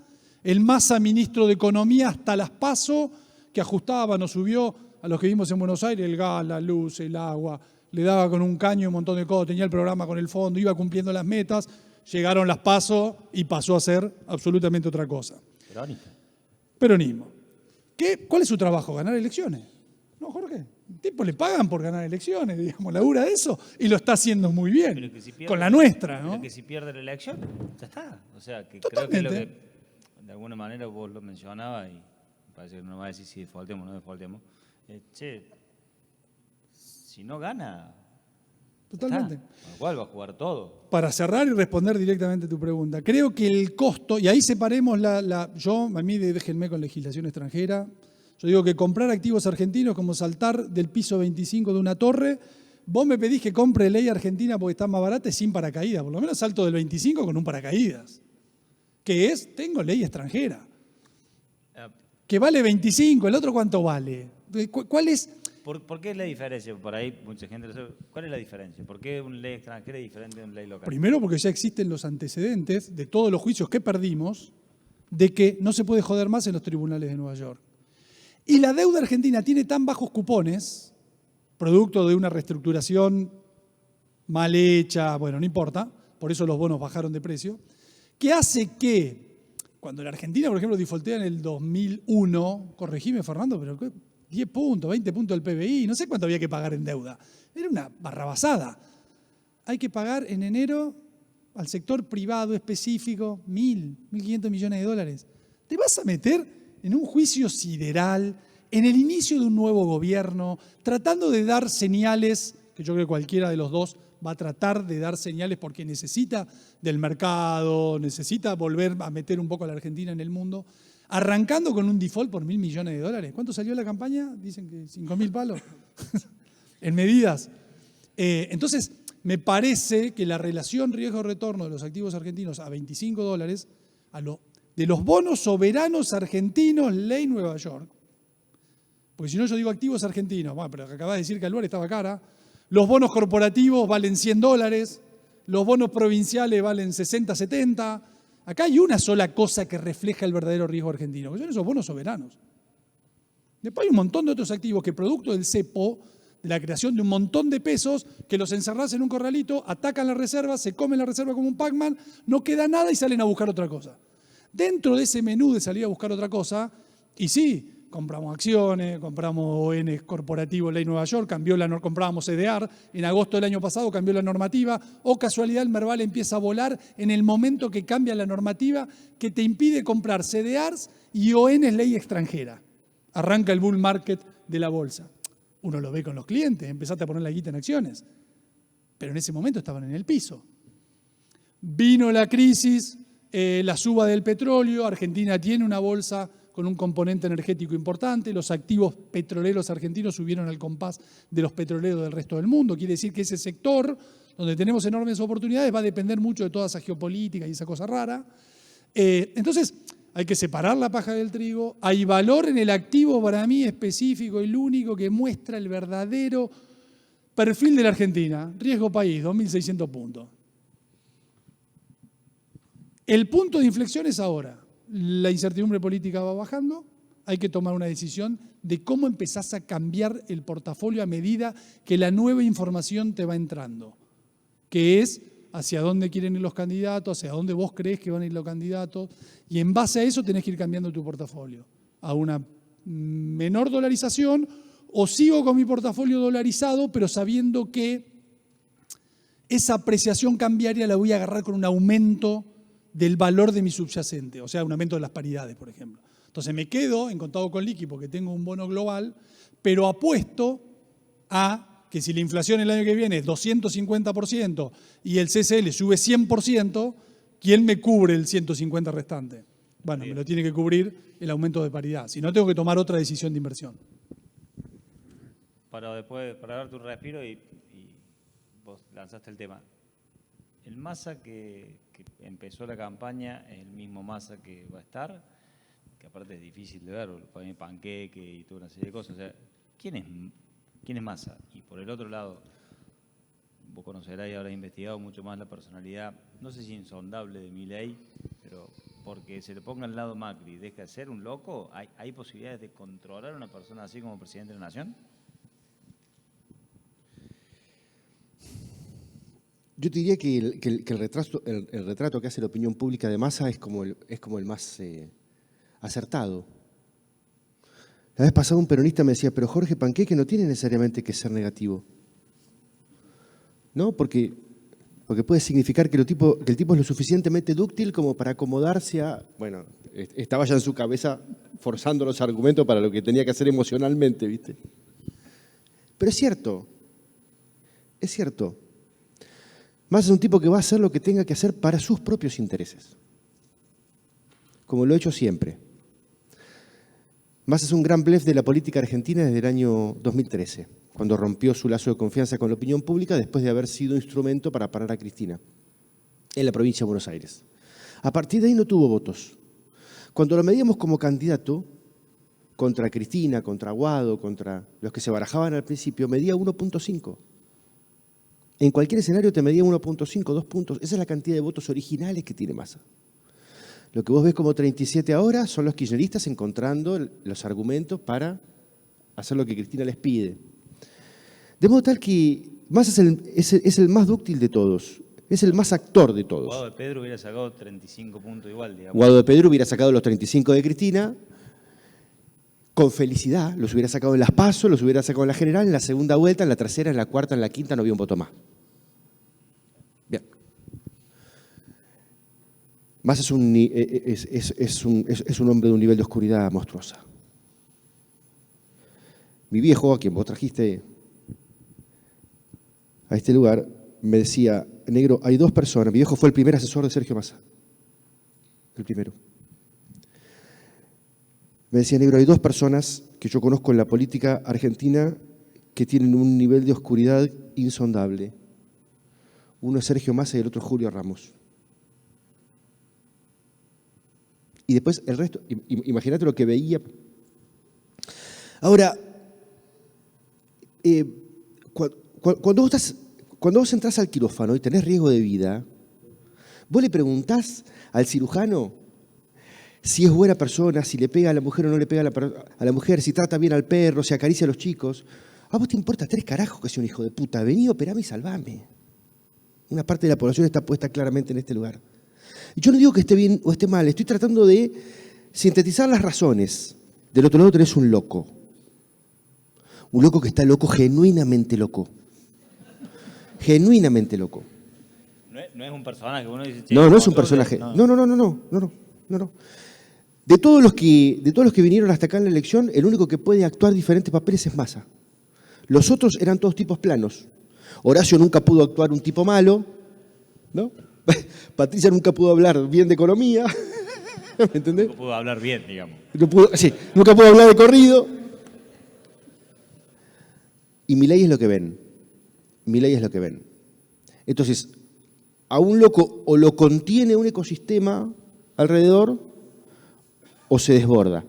el Massa ministro de Economía hasta las PASO, que ajustaba, nos subió a los que vimos en Buenos Aires el gas, la luz, el agua, le daba con un caño un montón de cosas, tenía el programa con el fondo, iba cumpliendo las metas, llegaron las PASO y pasó a ser absolutamente otra cosa. Peronismo. ¿Cuál es su trabajo? ¿Ganar elecciones? No, Jorge. El tipo le pagan por ganar elecciones, digamos, labura de eso y lo está haciendo muy bien. Con la nuestra, ¿no? Pero que si pierde la elección, ya está. O sea, que Totalmente. creo que es lo que de alguna manera vos lo mencionabas y me parece que no va a decir si defaultemos o no defaultemos. Si no gana, Totalmente. con lo cual va a jugar todo. Para cerrar y responder directamente a tu pregunta, creo que el costo, y ahí separemos a mí déjenme con legislación extranjera, yo digo que comprar activos argentinos es como saltar del piso 25 de una torre. Vos me pedís que compre ley argentina porque está más barata y sin paracaídas, por lo menos salto del 25 con un paracaídas, tengo ley extranjera, que vale 25, ¿el otro cuánto vale? ¿Cuál es? ¿Por qué es la diferencia? Por ahí mucha gente lo sabe. ¿Cuál es la diferencia? ¿Por qué una ley extranjera es diferente de una ley local? Primero porque ya existen los antecedentes de todos los juicios que perdimos de que no se puede joder más en los tribunales de Nueva York. Y la deuda argentina tiene tan bajos cupones, producto de una reestructuración mal hecha, bueno, no importa, por eso los bonos bajaron de precio, que hace que cuando la Argentina, por ejemplo, defaultea en el 2001, corregime Fernando, pero 10 puntos, 20 puntos del PBI, no sé cuánto había que pagar en deuda. Era una barrabasada. Hay que pagar en enero al sector privado específico 1.500 millones de dólares. ¿Te vas a meter en un juicio sideral, en el inicio de un nuevo gobierno, tratando de dar señales, que yo creo que cualquiera de los dos va a tratar de dar señales porque necesita del mercado, necesita volver a meter un poco a la Argentina en el mundo, arrancando con un default por 1.000 millones de dólares? ¿Cuánto salió la campaña? Dicen que 5.000 palos en medidas. Entonces, me parece que la relación riesgo-retorno de los activos argentinos a 25 dólares, de los bonos soberanos argentinos, ley Nueva York, porque si no yo digo activos argentinos, bueno, pero acabas de decir que Alvar estaba cara, los bonos corporativos valen 100 dólares, los bonos provinciales valen 60, 70. Acá hay una sola cosa que refleja el verdadero riesgo argentino, que son esos bonos soberanos. Después hay un montón de otros activos que producto del cepo, de la creación de un montón de pesos, que los encerrás en un corralito, atacan la reserva, se comen la reserva como un Pac-Man, no queda nada y salen a buscar otra cosa. Dentro de ese menú de salir a buscar otra cosa, y sí, compramos acciones, compramos ON corporativo Ley Nueva York, comprábamos CDR, en agosto del año pasado cambió la normativa, o casualidad el Merval empieza a volar en el momento que cambia la normativa que te impide comprar CDRs y ON ley extranjera. Arranca el bull market de la bolsa. Uno lo ve con los clientes, empezaste a poner la guita en acciones, pero en ese momento estaban en el piso. Vino la crisis, la suba del petróleo, Argentina tiene una bolsa con un componente energético importante, los activos petroleros argentinos subieron al compás de los petroleros del resto del mundo, quiere decir que ese sector, donde tenemos enormes oportunidades, va a depender mucho de toda esa geopolítica y esa cosa rara. Entonces, hay que separar la paja del trigo. Hay valor en el activo para mí específico, el único que muestra el verdadero perfil de la Argentina. Riesgo país, 2.600 puntos. El punto de inflexión es ahora. La incertidumbre política va bajando. Hay que tomar una decisión de cómo empezás a cambiar el portafolio a medida que la nueva información te va entrando, que es hacia dónde quieren ir los candidatos, hacia dónde vos crees que van a ir los candidatos, y en base a eso tenés que ir cambiando tu portafolio a una menor dolarización, o sigo con mi portafolio dolarizado, pero sabiendo que esa apreciación cambiaria la voy a agarrar con un aumento del valor de mi subyacente, o sea, un aumento de las paridades, por ejemplo. Entonces me quedo en contado con liqui porque tengo un bono global, pero apuesto a que si la inflación el año que viene es 250% y el CCL sube 100%, ¿quién me cubre el 150% restante? Bueno, me lo tiene que cubrir el aumento de paridad. Si no, tengo que tomar otra decisión de inversión. Para darte un respiro y vos lanzaste el tema. El Massa que empezó la campaña es el mismo Massa que va a estar, que aparte es difícil de ver, pone panqueque y toda una serie de cosas. O sea, ¿quién es Massa? Y por el otro lado, vos conocerás y habrás investigado mucho más la personalidad, no sé si insondable de Milei, pero porque se le ponga al lado Macri y deja de ser un loco, ¿hay posibilidades de controlar a una persona así como presidente de la nación? Yo te diría que el retrato que hace la opinión pública de Massa es como el más acertado. La vez pasada un peronista me decía, pero Jorge, panqueque no tiene necesariamente que ser negativo. ¿No? Porque puede significar que el tipo es lo suficientemente dúctil como para acomodarse a... Bueno, estaba ya en su cabeza forzando los argumentos para lo que tenía que hacer emocionalmente, ¿viste? Pero es cierto. Massa es un tipo que va a hacer lo que tenga que hacer para sus propios intereses, como lo ha hecho siempre. Massa es un gran blef de la política argentina desde el año 2013, cuando rompió su lazo de confianza con la opinión pública después de haber sido instrumento para parar a Cristina en la provincia de Buenos Aires. A partir de ahí no tuvo votos. Cuando lo medíamos como candidato, contra Cristina, contra Aguado, contra los que se barajaban al principio, medía 1.5. En cualquier escenario te medía 1.5, 2 puntos. Esa es la cantidad de votos originales que tiene Massa. Lo que vos ves como 37 ahora son los kirchneristas encontrando los argumentos para hacer lo que Cristina les pide. De modo tal que Massa es el más dúctil de todos, es el más actor de todos. Guado de Pedro hubiera sacado 35 puntos igual, digamos. Guado de Pedro hubiera sacado los 35 de Cristina, con felicidad, los hubiera sacado en las PASO, los hubiera sacado en la general, en la segunda vuelta, en la tercera, en la cuarta, en la quinta, no había un voto más. Bien. Massa es un hombre de un nivel de oscuridad monstruosa. Mi viejo, a quien vos trajiste a este lugar, me decía, negro, hay dos personas. Mi viejo fue el primer asesor de Sergio Massa. El primero. Me decía, negro, hay dos personas que yo conozco en la política argentina que tienen un nivel de oscuridad insondable. Uno es Sergio Massa y el otro es Julio Ramos. Y después el resto, imagínate lo que veía. Ahora, cuando vos entrás al quirófano y tenés riesgo de vida, vos le preguntás al cirujano si es buena persona, si le pega a la mujer o no le pega a la mujer, si trata bien al perro, si acaricia a los chicos. ¿A vos te importa 3 carajos que sea un hijo de puta? Vení, operame y salvame. Una parte de la población está puesta claramente en este lugar. Y yo no digo que esté bien o esté mal, estoy tratando de sintetizar las razones. Del otro lado tenés un loco. Un loco que está loco, genuinamente loco. Genuinamente loco. No es un personaje, uno dice... No es un personaje. No. De todos los que vinieron hasta acá en la elección, el único que puede actuar diferentes papeles es Massa. Los otros eran todos tipos planos. Horacio nunca pudo actuar un tipo malo, ¿no? Patricia nunca pudo hablar bien de economía, ¿me entendés? No pudo hablar bien, digamos. Nunca pudo hablar de corrido. Y Milei es lo que ven. Entonces, a un loco o lo contiene un ecosistema alrededor o se desborda.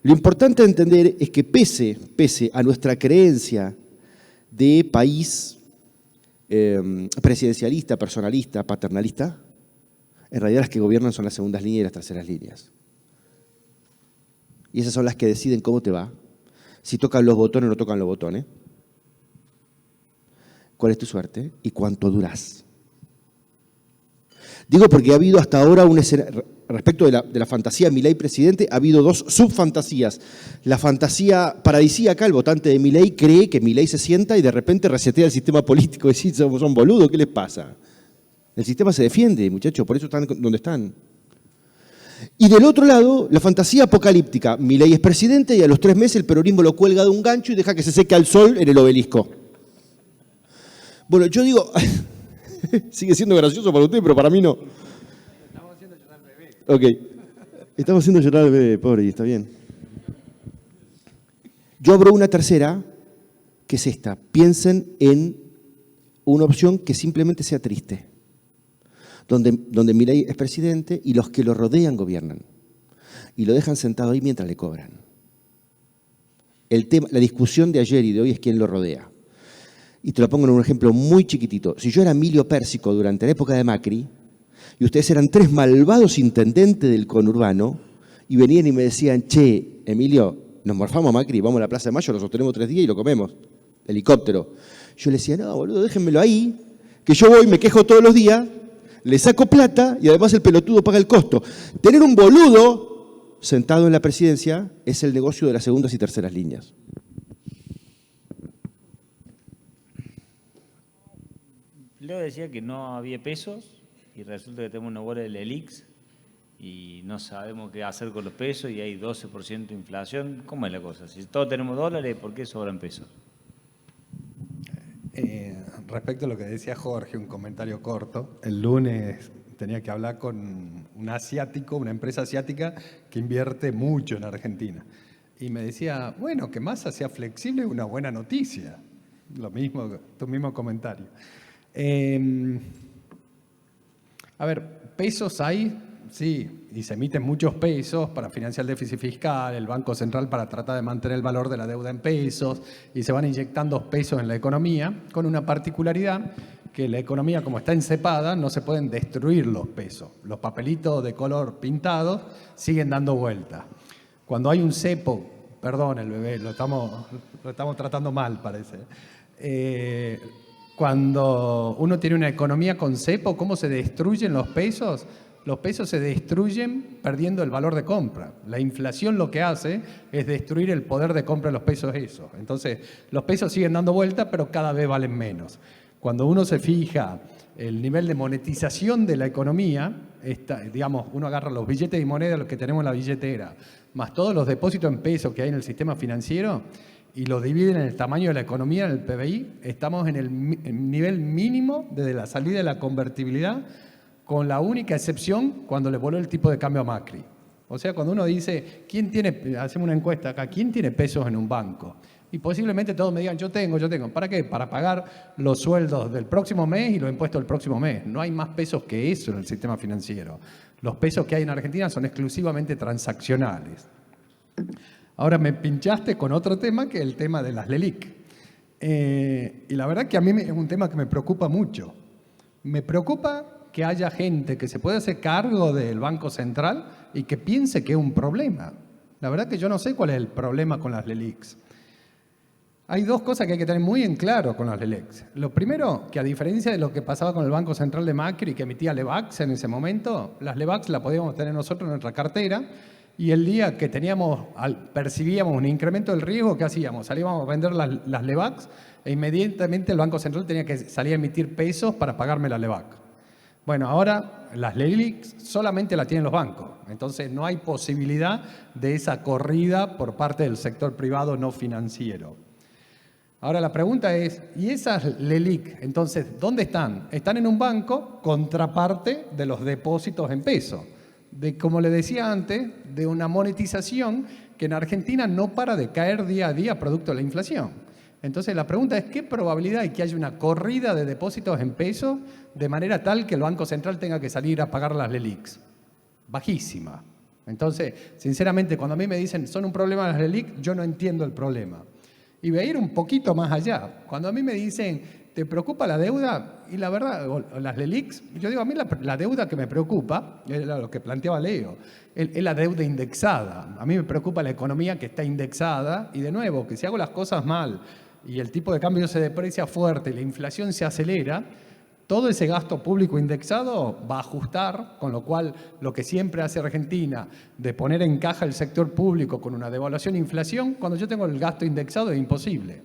Lo importante de entender es que pese a nuestra creencia de país presidencialista, personalista, paternalista, en realidad las que gobiernan son las segundas líneas y las terceras líneas. Y esas son las que deciden cómo te va, si tocan los botones o no tocan los botones, cuál es tu suerte y cuánto durás. Digo porque ha habido hasta ahora un escenario, respecto de la fantasía Milei presidente, ha habido dos subfantasías. La fantasía paradisíaca, el votante de Milei cree que Milei se sienta y de repente resetea el sistema político y dice, son boludos, ¿qué les pasa? El sistema se defiende, muchachos, por eso están donde están. Y del otro lado, la fantasía apocalíptica. Milei es presidente y a los 3 meses el peronismo lo cuelga de un gancho y deja que se seque al sol en el obelisco. Bueno, yo digo, sigue siendo gracioso para usted, pero para mí no. Estamos haciendo llorar al bebé. Ok, estamos haciendo llorar al bebé, pobre, y está bien. Yo abro una tercera, que es esta. Piensen en una opción que simplemente sea triste. Donde Milei es presidente y los que lo rodean gobiernan. Y lo dejan sentado ahí mientras le cobran. La discusión de ayer y de hoy es quién lo rodea. Y te lo pongo en un ejemplo muy chiquitito. Si yo era Emilio Pérsico durante la época de Macri, y ustedes eran 3 malvados intendentes del conurbano, y venían y me decían, che, Emilio, nos morfamos a Macri, vamos a la Plaza de Mayo, lo sostenemos 3 días y lo comemos. Helicóptero. Yo le decía, no, boludo, déjenmelo ahí, que yo voy, me quejo todos los días, le saco plata y además el pelotudo paga el costo. Tener un boludo sentado en la presidencia es el negocio de las segundas y terceras líneas. Leo decía que no había pesos y resulta que tenemos una bola de LELIX y no sabemos qué hacer con los pesos y hay 12% de inflación. ¿Cómo es la cosa? Si todos tenemos dólares, ¿por qué sobran pesos? Respecto a lo que decía Jorge, un comentario corto. El lunes tenía que hablar con un asiático, una empresa asiática que invierte mucho en Argentina. Y me decía, bueno, que Massa sea flexible es una buena noticia. Lo mismo, tu mismo comentario. A ver, pesos hay, sí, y se emiten muchos pesos para financiar el déficit fiscal, el Banco Central para tratar de mantener el valor de la deuda en pesos, y se van inyectando pesos en la economía, con una particularidad que la economía, como está encepada, no se pueden destruir los pesos. Los papelitos de color pintados siguen dando vuelta. Cuando hay un cepo, perdón, el bebé, lo estamos tratando mal, parece. Cuando uno tiene una economía con cepo, ¿cómo se destruyen los pesos? Los pesos se destruyen perdiendo el valor de compra. La inflación lo que hace es destruir el poder de compra de los pesos esos. Entonces, los pesos siguen dando vuelta, pero cada vez valen menos. Cuando uno se fija el nivel de monetización de la economía, digamos, uno agarra los billetes y monedas, los que tenemos en la billetera, más todos los depósitos en pesos que hay en el sistema financiero, y lo dividen en el tamaño de la economía, en el PBI, estamos en el nivel mínimo desde la salida de la convertibilidad, con la única excepción cuando le voló el tipo de cambio a Macri. O sea, cuando uno dice, hacemos una encuesta acá, ¿quién tiene pesos en un banco? Y posiblemente todos me digan, yo tengo. ¿Para qué? Para pagar los sueldos del próximo mes y los impuestos del próximo mes. No hay más pesos que eso en el sistema financiero. Los pesos que hay en Argentina son exclusivamente transaccionales. Ahora me pinchaste con otro tema, que es el tema de las LELIC. Y la verdad que a mí es un tema que me preocupa mucho. Me preocupa que haya gente que se pueda hacer cargo del Banco Central y que piense que es un problema. La verdad que yo no sé cuál es el problema con las LELICs. Hay 2 cosas que hay que tener muy en claro con las LELICs. Lo primero, que a diferencia de lo que pasaba con el Banco Central de Macri, que emitía LEVAX en ese momento, las LEVAX las podíamos tener nosotros en nuestra cartera, y el día que percibíamos un incremento del riesgo, ¿qué hacíamos? Salíamos a vender las LEVAX e inmediatamente el Banco Central tenía que salir a emitir pesos para pagarme la LEVAC. Bueno, ahora las LELICs solamente la tienen los bancos, entonces no hay posibilidad de esa corrida por parte del sector privado no financiero. Ahora la pregunta es, ¿y esas LELIC, entonces, dónde están? Están en un banco, contraparte de los depósitos en pesos. Como le decía antes, de una monetización que en Argentina no para de caer día a día producto de la inflación. Entonces la pregunta es, ¿qué probabilidad hay que haya una corrida de depósitos en pesos de manera tal que el Banco Central tenga que salir a pagar las LELIQs? Bajísima. Entonces, sinceramente, cuando a mí me dicen son un problema las LELIQ, yo no entiendo el problema. Y voy a ir un poquito más allá. Cuando a mí me dicen, ¿te preocupa la deuda? Y la verdad, o las LELIQs, yo digo, a mí la deuda que me preocupa, es lo que planteaba Leo, es la deuda indexada. A mí me preocupa la economía que está indexada y, de nuevo, que si hago las cosas mal y el tipo de cambio se deprecia fuerte y la inflación se acelera, todo ese gasto público indexado va a ajustar, con lo cual lo que siempre hace Argentina de poner en caja el sector público con una devaluación e inflación, cuando yo tengo el gasto indexado es imposible.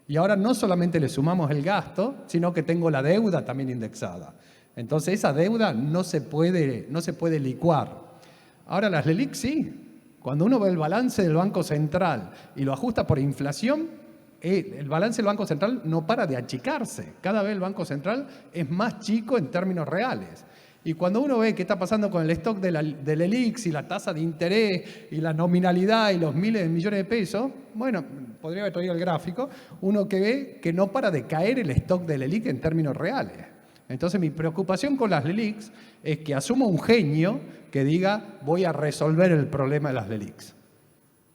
Y ahora no solamente le sumamos el gasto, sino que tengo la deuda también indexada. Entonces esa deuda no se puede licuar. Ahora las LELIQ sí. Cuando uno ve el balance del Banco Central y lo ajusta por inflación, el balance del Banco Central no para de achicarse. Cada vez el Banco Central es más chico en términos reales. Y cuando uno ve qué está pasando con el stock de LELIQs y la tasa de interés y la nominalidad y los miles de millones de pesos, bueno, podría haber traído el gráfico, uno que ve que no para de caer el stock de LELIQ en términos reales. Entonces mi preocupación con las LELIQs es que asuma un genio que diga voy a resolver el problema de las LELIQs.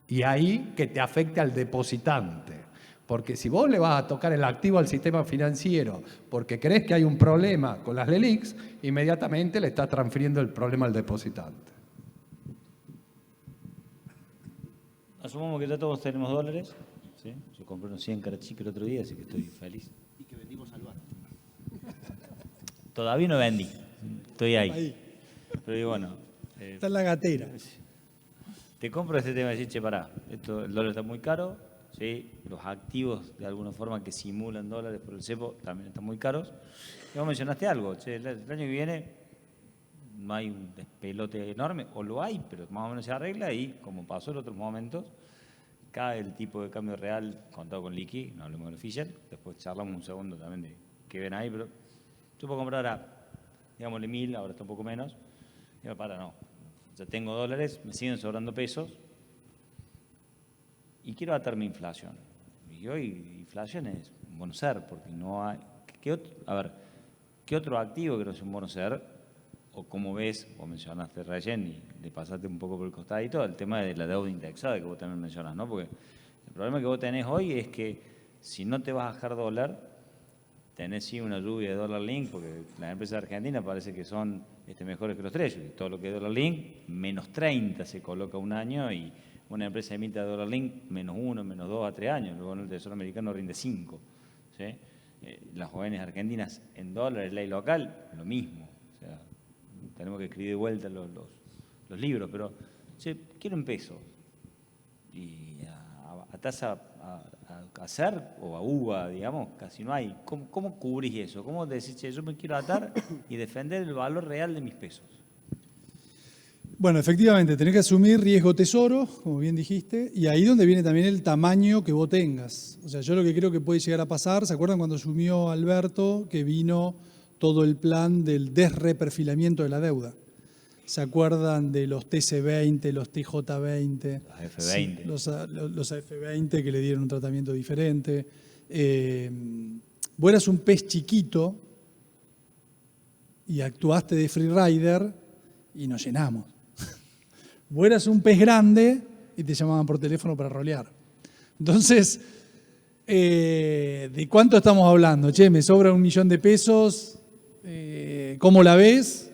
Y ahí que te afecte al depositante. Porque si vos le vas a tocar el activo al sistema financiero porque crees que hay un problema con las LELIQs, inmediatamente le estás transfiriendo el problema al depositante. Asumamos que ya todos tenemos dólares. ¿Sí? Yo compré unos 100 carachiques el otro día, así que estoy feliz. Y que vendimos al bar. Todavía no vendí. Estoy ahí. Pero digo, bueno. Está en la gatera. Te compro este tema y decís, che, pará, el dólar está muy caro. ¿Sí? Los activos, de alguna forma, que simulan dólares por el cepo, también están muy caros. Y vos mencionaste algo, che, el año que viene no hay un despelote enorme, o lo hay, pero más o menos se arregla y, como pasó en otros momentos, cae el tipo de cambio real contado con liqui, no hablemos del oficial, después charlamos un segundo también de qué ven ahí, pero yo puedo comprar a, digámosle 1.000, ahora está un poco menos, y me para, no, ya tengo dólares, me siguen sobrando pesos, y quiero atar mi inflación. Y hoy inflación es un bono ser, porque no hay... ¿Qué otro activo que no es un bono ser? O como ves, vos mencionaste recién y le pasaste un poco por el costadito, el tema de la deuda indexada que vos también mencionás, ¿no? Porque el problema que vos tenés hoy es que si no te vas a dejar dólar, tenés sí una lluvia de dólar link, porque las empresas argentinas parece que son mejores que los treasury. Todo lo que es dólar link, menos 30 se coloca un año y una empresa emite a dólar link menos 1, menos 2 a 3 años, luego en el Tesoro americano rinde 5. ¿Sí? Las jóvenes argentinas en dólares, ley local, lo mismo. O sea, tenemos que escribir de vuelta los libros, pero che, quiero en pesos. Y a tasa a ser o a uva, digamos, casi no hay. ¿Cómo cubrís eso? ¿Cómo decís, che, yo me quiero atar y defender el valor real de mis pesos? Bueno, efectivamente, tenés que asumir riesgo tesoro, como bien dijiste, y ahí donde viene también el tamaño que vos tengas. O sea, yo lo que creo que puede llegar a pasar, ¿se acuerdan cuando asumió Alberto que vino todo el plan del desreperfilamiento de la deuda? ¿Se acuerdan de los TC20, los TJ20? Los F20. Sí, los AF20 que le dieron un tratamiento diferente. Vos eras un pez chiquito y actuaste de freerider y nos llenamos. Vos eras un pez grande y te llamaban por teléfono para rolear. Entonces, ¿de cuánto estamos hablando? Che, me sobra 1 millón de pesos, ¿cómo la ves?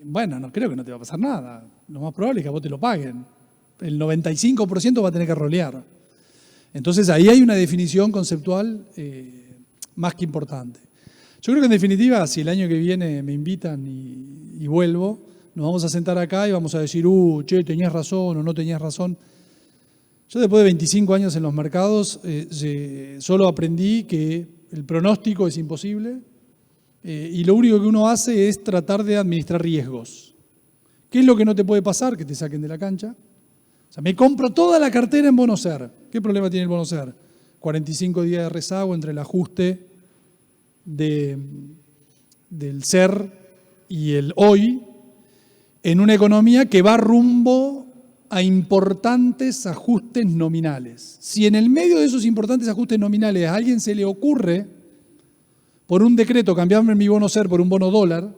Bueno, no creo que no te va a pasar nada. Lo más probable es que a vos te lo paguen. El 95% va a tener que rolear. Entonces, ahí hay una definición conceptual más que importante. Yo creo que en definitiva, si el año que viene me invitan y vuelvo, nos vamos a sentar acá y vamos a decir, che, tenías razón o no tenías razón. Yo después de 25 años en los mercados, solo aprendí que el pronóstico es imposible y lo único que uno hace es tratar de administrar riesgos. ¿Qué es lo que no te puede pasar? Que te saquen de la cancha. O sea, me compro toda la cartera en bono ser. ¿Qué problema tiene el bono ser? 45 días de rezago entre el ajuste del ser y el hoy, en una economía que va rumbo a importantes ajustes nominales. Si en el medio de esos importantes ajustes nominales a alguien se le ocurre, por un decreto, cambiarme mi bono SER por un bono dólar,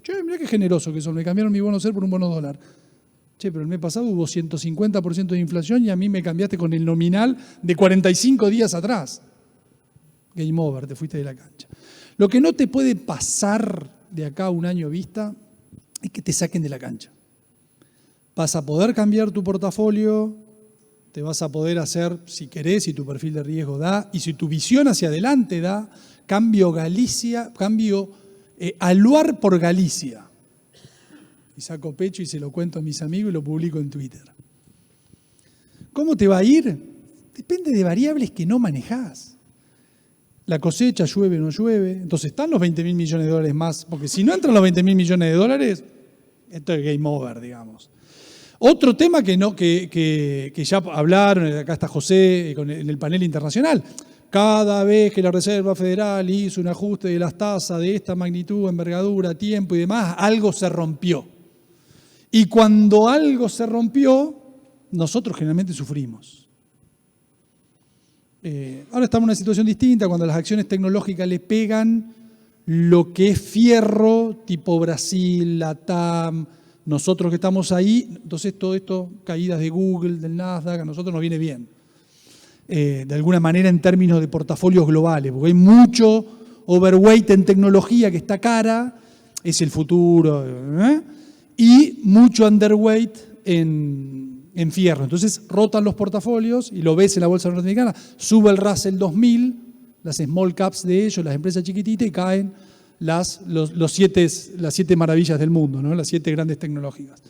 che, mirá qué generoso que son, me cambiaron mi bono SER por un bono dólar. Che, pero el mes pasado hubo 150% de inflación y a mí me cambiaste con el nominal de 45 días atrás. Game over, te fuiste de la cancha. Lo que no te puede pasar de acá a un año vista es que te saquen de la cancha. Vas a poder cambiar tu portafolio, te vas a poder hacer, si querés, si tu perfil de riesgo da, y si tu visión hacia adelante da, cambio Galicia, cambio Aluar por Galicia. Y saco pecho y se lo cuento a mis amigos y lo publico en Twitter. ¿Cómo te va a ir? Depende de variables que no manejás. La cosecha, llueve o no llueve. Entonces están los 20.000 millones de dólares más, porque si no entran los 20.000 millones de dólares, esto es game over, digamos. Otro tema que ya hablaron, acá está José en el panel internacional. Cada vez que la Reserva Federal hizo un ajuste de las tasas de esta magnitud, envergadura, tiempo y demás, algo se rompió. Y cuando algo se rompió, nosotros generalmente sufrimos. Ahora estamos en una situación distinta, cuando las acciones tecnológicas le pegan lo que es fierro, tipo Brasil, Latam, nosotros que estamos ahí, entonces todo esto, caídas de Google, del Nasdaq, a nosotros nos viene bien. De alguna manera en términos de portafolios globales, porque hay mucho overweight en tecnología que está cara, es el futuro, y mucho underweight en fierro. Entonces rotan los portafolios y lo ves en la bolsa norteamericana, sube el Russell 2000, las small caps de ellos, las empresas chiquititas, y caen las 7 maravillas del mundo, ¿no? Las 7 grandes tecnológicas.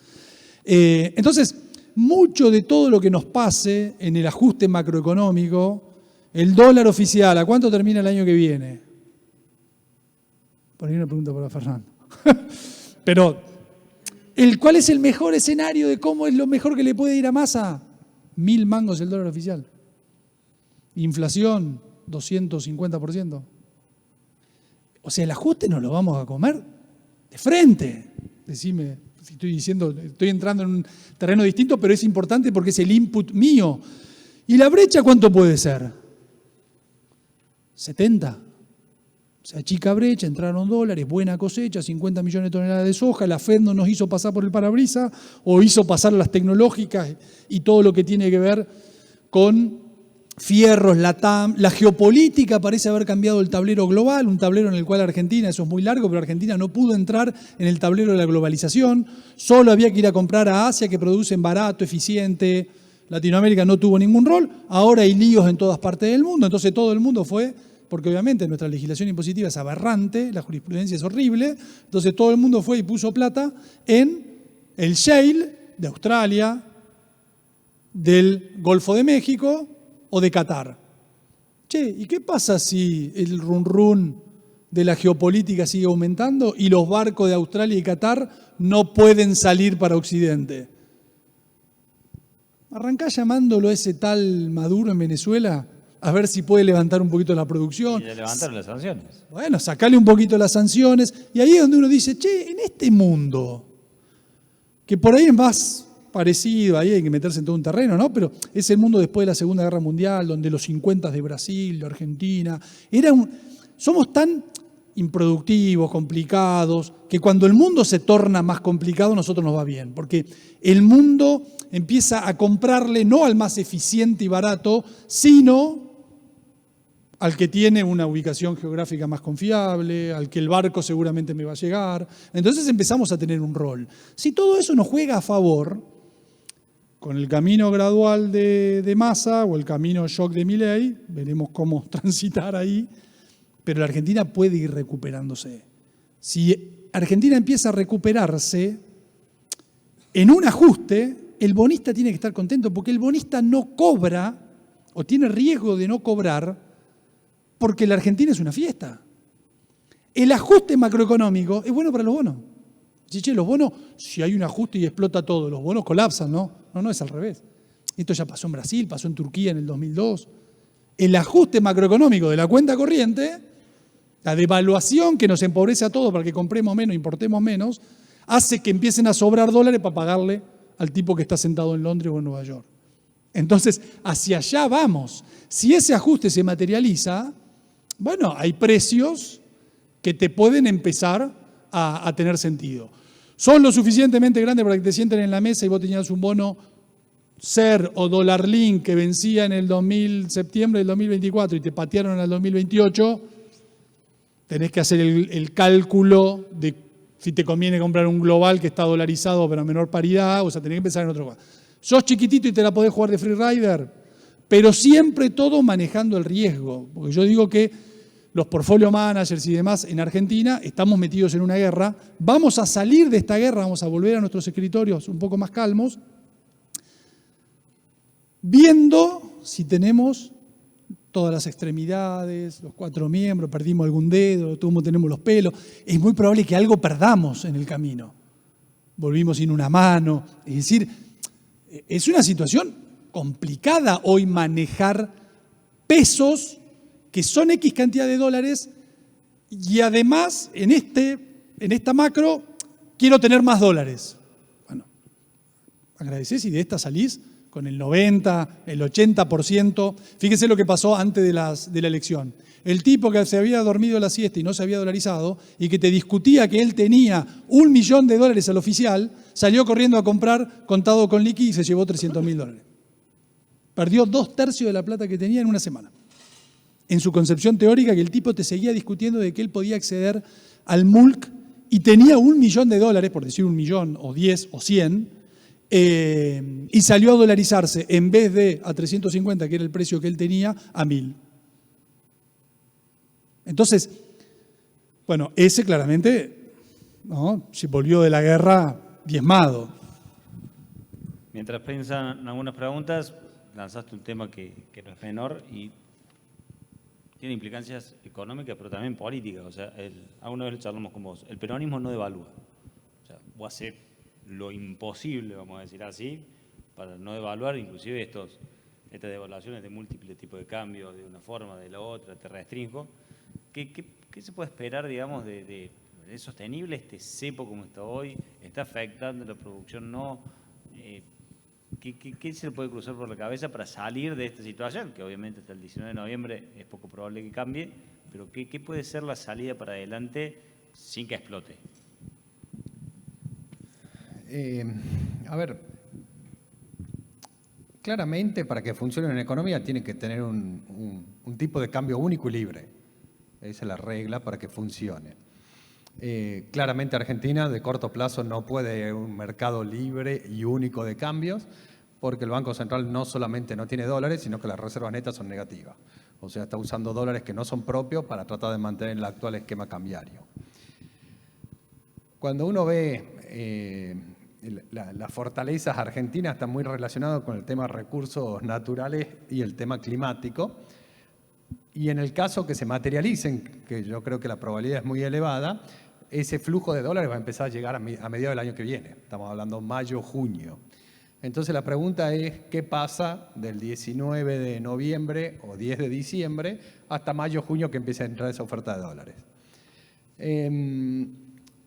Entonces, mucho de todo lo que nos pase en el ajuste macroeconómico, el dólar oficial, ¿a cuánto termina el año que viene? Por ahí una pregunta para Fernando. Pero, ¿cuál es el mejor escenario de cómo es lo mejor que le puede ir a Massa? 1.000 mangos el dólar oficial. Inflación, 250%. O sea, el ajuste nos lo vamos a comer de frente. Decime si estoy entrando en un terreno distinto, pero es importante porque es el input mío. ¿Y la brecha cuánto puede ser? 70. O sea, chica brecha, entraron dólares, buena cosecha, 50 millones de toneladas de soja, la Fed no nos hizo pasar por el parabrisas o hizo pasar las tecnológicas y todo lo que tiene que ver con fierros, Latam. La geopolítica parece haber cambiado el tablero global, un tablero en el cual Argentina, eso es muy largo, pero Argentina no pudo entrar en el tablero de la globalización, solo había que ir a comprar a Asia, que producen barato, eficiente. Latinoamérica no tuvo ningún rol, ahora hay líos en todas partes del mundo, entonces todo el mundo fue, porque obviamente nuestra legislación impositiva es aberrante, la jurisprudencia es horrible, entonces todo el mundo fue y puso plata en el shale de Australia, del Golfo de México o de Qatar. Che, ¿y qué pasa si el run de la geopolítica sigue aumentando y los barcos de Australia y Qatar no pueden salir para Occidente? Arrancá llamándolo a ese tal Maduro en Venezuela a ver si puede levantar un poquito la producción. Y le levantaron las sanciones. Bueno, sacale un poquito las sanciones. Y ahí es donde uno dice, che, en este mundo, que por ahí es más parecido, ahí hay que meterse en todo un terreno, ¿no? Pero es el mundo después de la Segunda Guerra Mundial, donde los 50 de Brasil, de Argentina, somos tan improductivos, complicados, que cuando el mundo se torna más complicado, a nosotros nos va bien, porque el mundo empieza a comprarle no al más eficiente y barato, sino al que tiene una ubicación geográfica más confiable, al que el barco seguramente me va a llegar. Entonces empezamos a tener un rol. Si todo eso nos juega a favor, con el camino gradual de Massa o el camino shock de Milei, veremos cómo transitar ahí, pero la Argentina puede ir recuperándose. Si Argentina empieza a recuperarse, en un ajuste, el bonista tiene que estar contento, porque el bonista no cobra, o tiene riesgo de no cobrar, porque la Argentina es una fiesta. El ajuste macroeconómico es bueno para los bonos. Che, los bonos, si hay un ajuste y explota todo, los bonos colapsan, ¿no? No, es al revés. Esto ya pasó en Brasil, pasó en Turquía en el 2002. El ajuste macroeconómico de la cuenta corriente, la devaluación que nos empobrece a todos para que compremos menos, importemos menos, hace que empiecen a sobrar dólares para pagarle al tipo que está sentado en Londres o en Nueva York. Entonces, hacia allá vamos. Si ese ajuste se materializa, bueno, hay precios que te pueden empezar a tener sentido. Son lo suficientemente grandes para que te sienten en la mesa y vos tenías un bono SER o dólar link que vencía en el septiembre del 2024 y te patearon al 2028, tenés que hacer el cálculo de si te conviene comprar un global que está dolarizado pero a menor paridad, o sea, tenés que pensar en otro lugar. Sos chiquitito y te la podés jugar de free rider, pero siempre todo manejando el riesgo. Porque yo digo que los portfolio managers y demás en Argentina estamos metidos en una guerra. Vamos a salir de esta guerra, vamos a volver a nuestros escritorios un poco más calmos, viendo si tenemos todas las extremidades, los 4 miembros, perdimos algún dedo, todos tenemos los pelos. Es muy probable que algo perdamos en el camino. Volvimos sin una mano. Es decir, es una situación complicada hoy manejar pesos que son X cantidad de dólares y además en esta macro quiero tener más dólares. Bueno, agradecés y de esta salís con el 90, el 80%. Fíjense lo que pasó antes de la elección. El tipo que se había dormido la siesta y no se había dolarizado y que te discutía que él tenía $1 millón al oficial, salió corriendo a comprar contado con liqui y se llevó $300.000. Perdió 2/3 de la plata que tenía en una semana. En su concepción teórica, que el tipo te seguía discutiendo de que él podía acceder al MULC y tenía $1 millón, por decir 1 millón, o 10 o 100, y salió a dolarizarse en vez de a 350, que era el precio que él tenía, a 1.000. Entonces, bueno, ese claramente, ¿no?, se volvió de la guerra diezmado. Mientras piensan algunas preguntas, lanzaste un tema que no es menor y tiene implicancias económicas, pero también políticas. O sea, alguna vez charlamos con vos, el peronismo no devalúa. O sea, vos haces lo imposible, vamos a decir así, para no devaluar, inclusive estas devaluaciones de múltiples tipos de cambios, de una forma, de la otra, te restringo. ¿Qué se puede esperar, digamos, ¿es sostenible este cepo como está hoy? ¿Está afectando la producción? ¿No? ¿Qué se le puede cruzar por la cabeza para salir de esta situación? Que obviamente hasta el 19 de noviembre es poco probable que cambie, pero ¿qué puede ser la salida para adelante sin que explote? A ver, claramente para que funcione una economía tiene que tener un tipo de cambio único y libre. Esa es la regla para que funcione. Claramente Argentina de corto plazo no puede un mercado libre y único de cambios porque el Banco Central no solamente no tiene dólares, sino que las reservas netas son negativas. O sea, está usando dólares que no son propios para tratar de mantener el actual esquema cambiario. Cuando uno ve las fortalezas argentinas, están muy relacionadas con el tema de recursos naturales y el tema climático. Y en el caso que se materialicen, que yo creo que la probabilidad es muy elevada, ese flujo de dólares va a empezar a llegar a mediados del año que viene. Estamos hablando mayo, junio. Entonces la pregunta es, ¿qué pasa del 19 de noviembre o 10 de diciembre hasta mayo, junio que empieza a entrar esa oferta de dólares?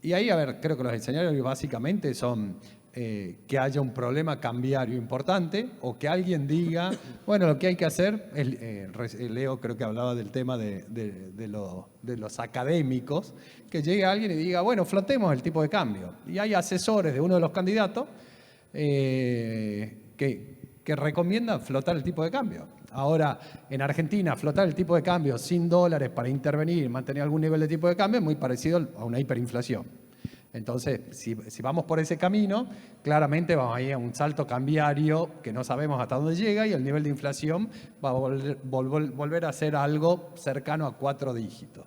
Y ahí, a ver, creo que los escenarios básicamente son que haya un problema cambiario importante o que alguien diga, bueno, lo que hay que hacer, Leo creo que hablaba del tema de los académicos, que llegue alguien y diga, bueno, flotemos el tipo de cambio. Y hay asesores de uno de los candidatos que recomiendan flotar el tipo de cambio. Ahora, en Argentina, flotar el tipo de cambio sin dólares para intervenir y mantener algún nivel de tipo de cambio es muy parecido a una hiperinflación. Entonces, si vamos por ese camino, claramente vamos a ir a un salto cambiario que no sabemos hasta dónde llega y el nivel de inflación va a volver a ser algo cercano a 4 dígitos.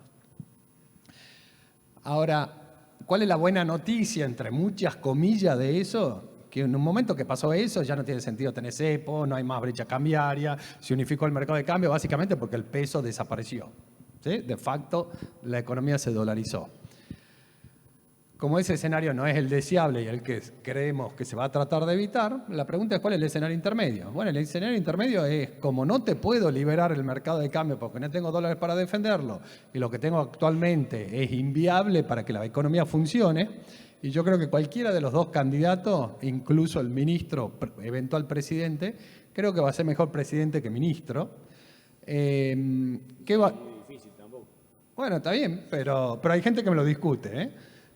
Ahora, ¿cuál es la buena noticia, entre muchas comillas, de eso? Que en un momento que pasó eso ya no tiene sentido tener cepo, no hay más brecha cambiaria, se unificó el mercado de cambio básicamente porque el peso desapareció, ¿sí? De facto, la economía se dolarizó. Como ese escenario no es el deseable y el que creemos que se va a tratar de evitar, la pregunta es ¿cuál es el escenario intermedio? Bueno, el escenario intermedio es, como no te puedo liberar el mercado de cambio porque no tengo dólares para defenderlo y lo que tengo actualmente es inviable para que la economía funcione, Y yo creo que cualquiera de los dos candidatos, incluso el ministro, eventual presidente, creo que va a ser mejor presidente que ministro. ¿Qué va? Bueno, está bien, pero hay gente que me lo discute.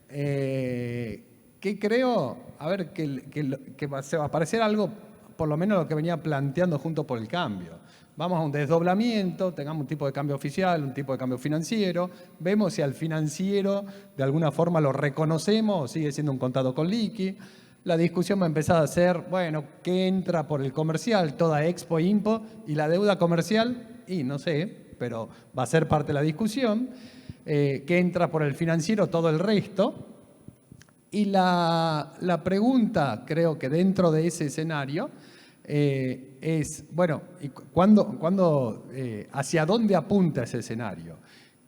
¿Qué creo? A ver, que se va a parecer algo, por lo menos lo que venía planteando Juntos por el Cambio. Vamos a un desdoblamiento, tengamos un tipo de cambio oficial, un tipo de cambio financiero, vemos si al financiero de alguna forma lo reconocemos o sigue siendo un contado con liqui. La discusión va a empezar a ser, bueno, ¿qué entra por el comercial? Toda Expo, Impo, y la deuda comercial, y no sé, pero va a ser parte de la discusión. ¿Qué entra por el financiero? Todo el resto. Y la pregunta, creo que dentro de ese escenario, es, bueno, ¿hacia dónde apunta ese escenario?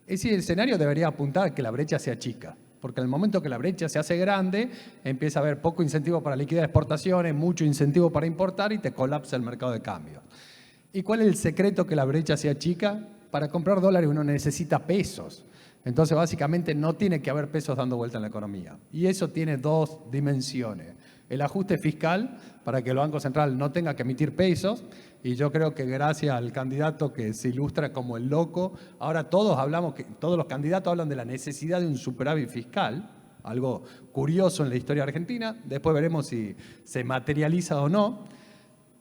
Ese escenario debería apuntar a que la brecha sea chica, porque en el momento que la brecha se hace grande, empieza a haber poco incentivo para liquidar exportaciones, mucho incentivo para importar y te colapsa el mercado de cambio. ¿Y cuál es el secreto que la brecha sea chica? Para comprar dólares uno necesita pesos. Entonces, básicamente, no tiene que haber pesos dando vuelta en la economía. Y eso tiene dos dimensiones. El ajuste fiscal, para que el Banco Central no tenga que emitir pesos, y yo creo que gracias al candidato que se ilustra como el loco, ahora todos los candidatos hablan de la necesidad de un superávit fiscal, algo curioso en la historia argentina, después veremos si se materializa o no.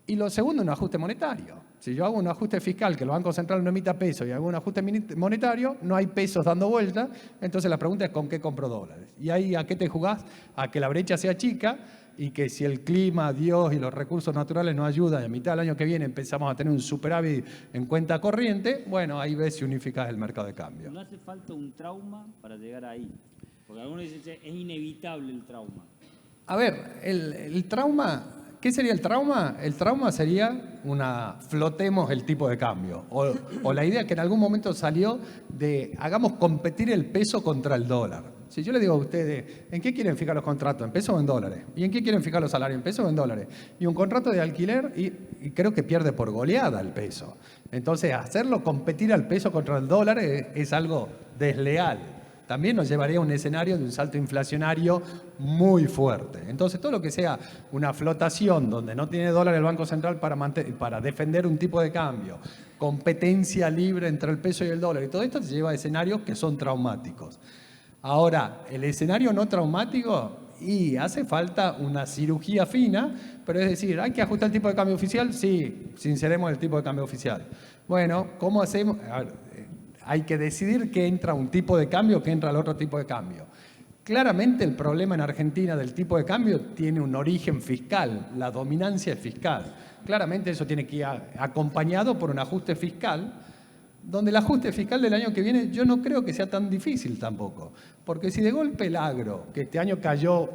Y lo segundo, un ajuste monetario. Si yo hago un ajuste fiscal, que el Banco Central no emita pesos, y hago un ajuste monetario, no hay pesos dando vuelta, entonces la pregunta es ¿con qué compro dólares? Y ahí, ¿a qué te jugás? A que la brecha sea chica y que si el clima, Dios y los recursos naturales nos ayudan y a mitad del año que viene empezamos a tener un superávit en cuenta corriente, bueno, ahí ves si unificás el mercado de cambio. No hace falta un trauma para llegar ahí, porque algunos dicen que es inevitable el trauma. A ver, el trauma... ¿Qué sería el trauma? El trauma sería flotemos el tipo de cambio. O la idea que en algún momento salió de hagamos competir el peso contra el dólar. Si yo le digo a ustedes, ¿en qué quieren fijar los contratos? ¿En pesos o en dólares? ¿Y en qué quieren fijar los salarios? ¿En pesos o en dólares? Y un contrato de alquiler, y creo que pierde por goleada el peso. Entonces, hacerlo competir al peso contra el dólar es algo desleal. También nos llevaría a un escenario de un salto inflacionario muy fuerte. Entonces, todo lo que sea una flotación donde no tiene dólar el Banco Central para defender un tipo de cambio, competencia libre entre el peso y el dólar, y todo esto te lleva a escenarios que son traumáticos. Ahora, el escenario no traumático, y hace falta una cirugía fina, pero es decir, ¿hay que ajustar el tipo de cambio oficial? Sí, sinceremos el tipo de cambio oficial. Bueno, ¿cómo hacemos? A ver, hay que decidir qué entra un tipo de cambio, qué entra el otro tipo de cambio. Claramente el problema en Argentina del tipo de cambio tiene un origen fiscal, la dominancia es fiscal. Claramente eso tiene que ir acompañado por un ajuste fiscal, donde el ajuste fiscal del año que viene yo no creo que sea tan difícil tampoco. Porque si de golpe el agro, que este año cayó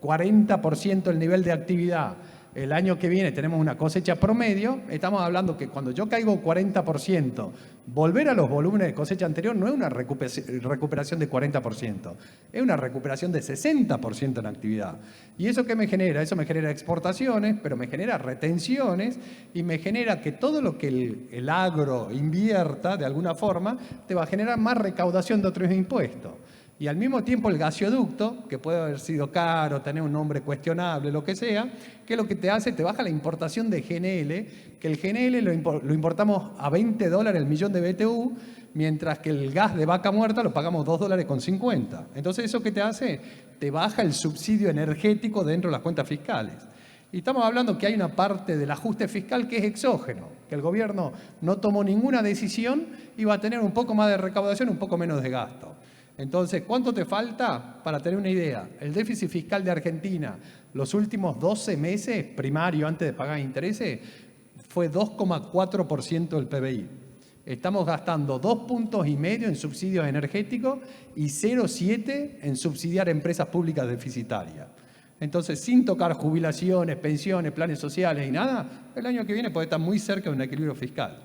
40% el nivel de actividad, el año que viene tenemos una cosecha promedio, estamos hablando que cuando yo caigo 40%, volver a los volúmenes de cosecha anterior no es una recuperación de 40%, es una recuperación de 60% en actividad. ¿Y eso qué me genera? Eso me genera exportaciones, pero me genera retenciones y me genera que todo lo que el agro invierta de alguna forma te va a generar más recaudación de otros impuestos. Y al mismo tiempo el gasoducto, que puede haber sido caro, tener un nombre cuestionable, lo que sea, ¿qué es lo que te hace? Te baja la importación de GNL, que el GNL lo importamos a $20 el millón de BTU, mientras que el gas de vaca muerta lo pagamos $2.50. Entonces, ¿eso qué te hace? Te baja el subsidio energético dentro de las cuentas fiscales. Y estamos hablando que hay una parte del ajuste fiscal que es exógeno, que el gobierno no tomó ninguna decisión y va a tener un poco más de recaudación, un poco menos de gasto. Entonces, ¿cuánto te falta? Para tener una idea, el déficit fiscal de Argentina los últimos 12 meses, primario, antes de pagar intereses, fue 2,4% del PBI. Estamos gastando 2,5 puntos en subsidios energéticos y 0,7 en subsidiar empresas públicas deficitarias. Entonces, sin tocar jubilaciones, pensiones, planes sociales y nada, el año que viene puede estar muy cerca de un equilibrio fiscal.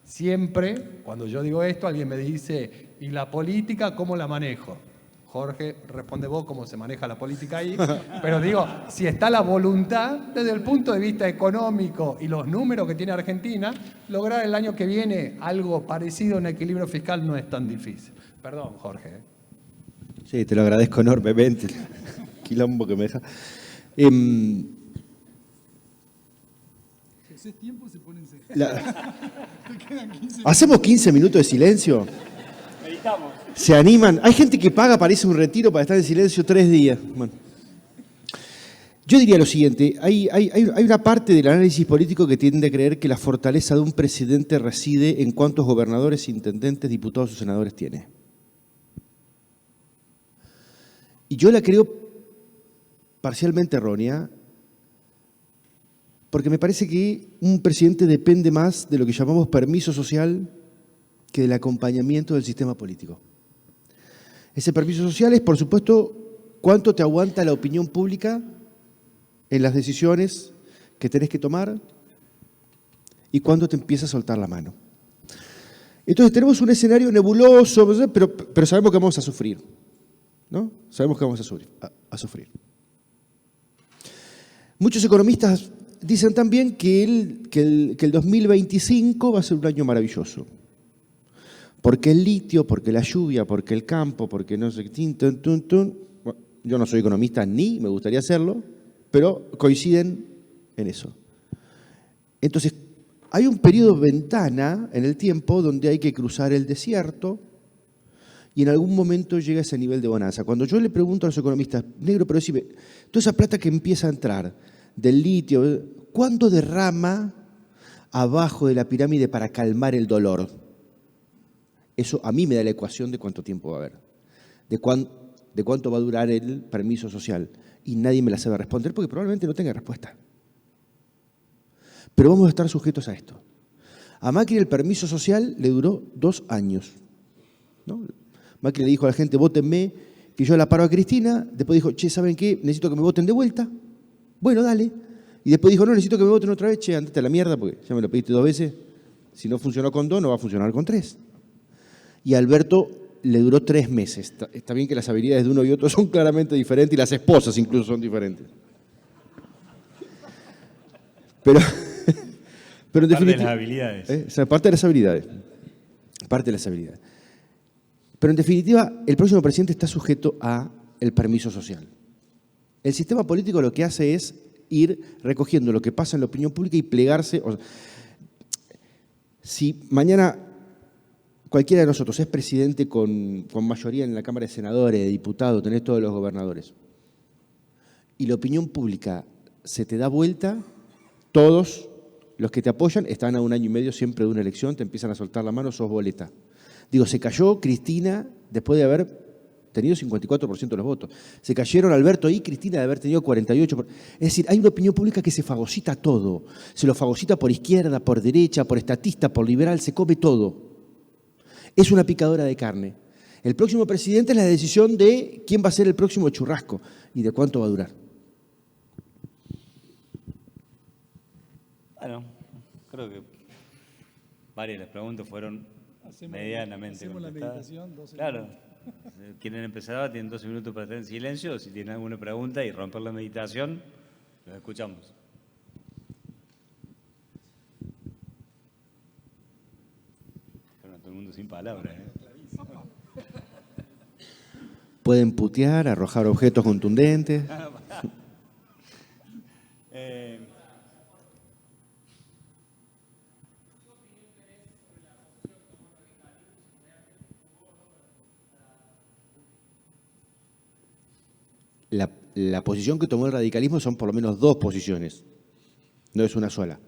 Siempre, cuando yo digo esto, alguien me dice, ¿y la política cómo la manejo? Jorge, responde vos cómo se maneja la política ahí. Pero digo, si está la voluntad, desde el punto de vista económico y los números que tiene Argentina, lograr el año que viene algo parecido a un equilibrio fiscal no es tan difícil. Perdón, Jorge. Sí, te lo agradezco enormemente. quilombo que me deja. Si haces tiempo, se ponen serio. ¿Hacemos 15 minutos de silencio? Meditamos. ¿Se animan? Hay gente que paga para irse a un retiro para estar en silencio 3 días. Bueno. Yo diría lo siguiente, hay una parte del análisis político que tiende a creer que la fortaleza de un presidente reside en cuántos gobernadores, intendentes, diputados o senadores tiene. Y yo la creo parcialmente errónea, porque me parece que un presidente depende más de lo que llamamos permiso social que del acompañamiento del sistema político. Ese permiso social es, por supuesto, cuánto te aguanta la opinión pública en las decisiones que tenés que tomar y cuándo te empieza a soltar la mano. Entonces tenemos un escenario nebuloso, pero sabemos que vamos a sufrir, ¿no? Sabemos que vamos a sufrir. Muchos economistas dicen también que el 2025 va a ser un año maravilloso. Porque el litio, porque la lluvia, porque el campo, porque no sé qué. Bueno, yo no soy economista ni me gustaría hacerlo, pero coinciden en eso. Entonces, hay un periodo ventana en el tiempo donde hay que cruzar el desierto y en algún momento llega ese nivel de bonanza. Cuando yo le pregunto a los economistas, negro, pero decime, toda esa plata que empieza a entrar del litio, ¿cuánto derrama abajo de la pirámide para calmar el dolor? Eso a mí me da la ecuación de cuánto tiempo va a haber, de cuánto va a durar el permiso social. Y nadie me la sabe responder porque probablemente no tenga respuesta. Pero vamos a estar sujetos a esto. A Macri el permiso social le duró 2 años, ¿no? Macri le dijo a la gente, vótenme, que yo la paro a Cristina. Después dijo, che, ¿saben qué? Necesito que me voten de vuelta. Bueno, dale. Y después dijo, no, necesito que me voten otra vez. Che, andate a la mierda porque ya me lo pediste 2 veces. Si no funcionó con 2, no va a funcionar con 3. Y a Alberto le duró 3 meses. Está bien que las habilidades de uno y otro son claramente diferentes y las esposas incluso son diferentes. Pero en definitiva, Parte de las habilidades. O sea, parte de las habilidades. Parte de las habilidades. Pero en definitiva, el próximo presidente está sujeto a el permiso social. El sistema político lo que hace es ir recogiendo lo que pasa en la opinión pública y plegarse. O sea, si mañana cualquiera de nosotros es presidente con mayoría en la Cámara de Senadores, de diputados, tenés todos los gobernadores, y la opinión pública se te da vuelta, todos los que te apoyan están a 1 año y medio siempre de una elección, te empiezan a soltar la mano, sos boleta. Digo, se cayó Cristina después de haber tenido 54% de los votos. Se cayeron Alberto y Cristina de haber tenido 48%. Es decir, hay una opinión pública que se fagocita todo. Se lo fagocita por izquierda, por derecha, por estatista, por liberal, se come todo. Es una picadora de carne. El próximo presidente es la decisión de quién va a ser el próximo churrasco y de cuánto va a durar. Bueno, creo que varias de las preguntas fueron medianamente hacemos la contestadas. meditación, 12 Claro. Si quieren empezar, tienen 12 minutos para estar en silencio. Si tienen alguna pregunta y romper la meditación, los escuchamos. Bueno, todo el mundo sin palabras, ¿eh? Pueden putear, arrojar objetos contundentes. La posición que tomó el radicalismo son por lo menos 2 posiciones, no es una sola.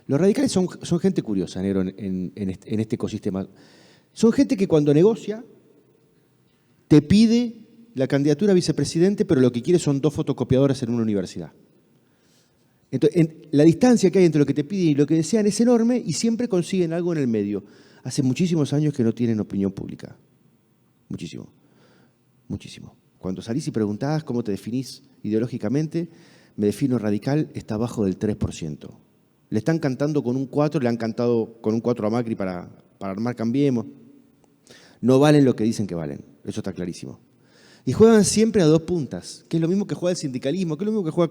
Los radicales son gente curiosa, negro, en este ecosistema. Son gente que cuando negocia te pide la candidatura a vicepresidente, pero lo que quiere son 2 fotocopiadoras en una universidad. Entonces, la distancia que hay entre lo que te piden y lo que desean es enorme y siempre consiguen algo en el medio. Hace muchísimos años que no tienen opinión pública. Muchísimo. Muchísimo. Cuando salís y preguntás cómo te definís ideológicamente, me defino radical, está abajo del 3%. Le están cantando con un 4, le han cantado con un 4 a Macri para armar Cambiemos. No valen lo que dicen que valen, eso está clarísimo. Y juegan siempre a 2 puntas, que es lo mismo que juega el sindicalismo, que es lo mismo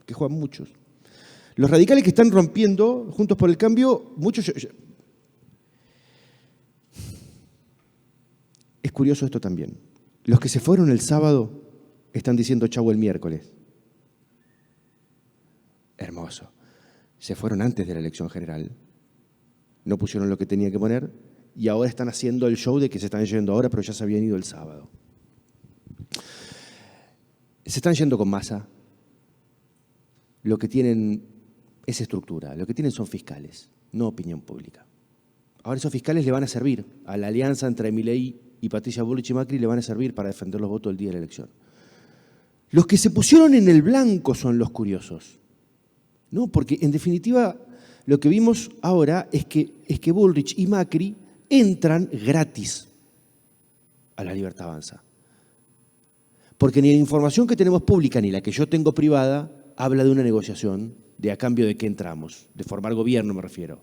que juegan muchos. Los radicales que están rompiendo, Juntos por el Cambio, muchos... Es curioso esto también. Los que se fueron el sábado están diciendo chau el miércoles. Hermoso. Se fueron antes de la elección general, no pusieron lo que tenía que poner y ahora están haciendo el show de que se están yendo ahora, pero ya se habían ido el sábado. Se están yendo con Massa. Lo que tienen es estructura, lo que tienen son fiscales, no opinión pública. Ahora esos fiscales le van a servir a la alianza entre Milei y Patricia Bullrich y Macri, le van a servir para defender los votos el día de la elección. Los que se pusieron en el blanco son los curiosos. No, porque en definitiva lo que vimos ahora es que Bullrich y Macri entran gratis a la Libertad Avanza. Porque ni la información que tenemos pública ni la que yo tengo privada habla de una negociación de a cambio de qué entramos, de formar gobierno me refiero.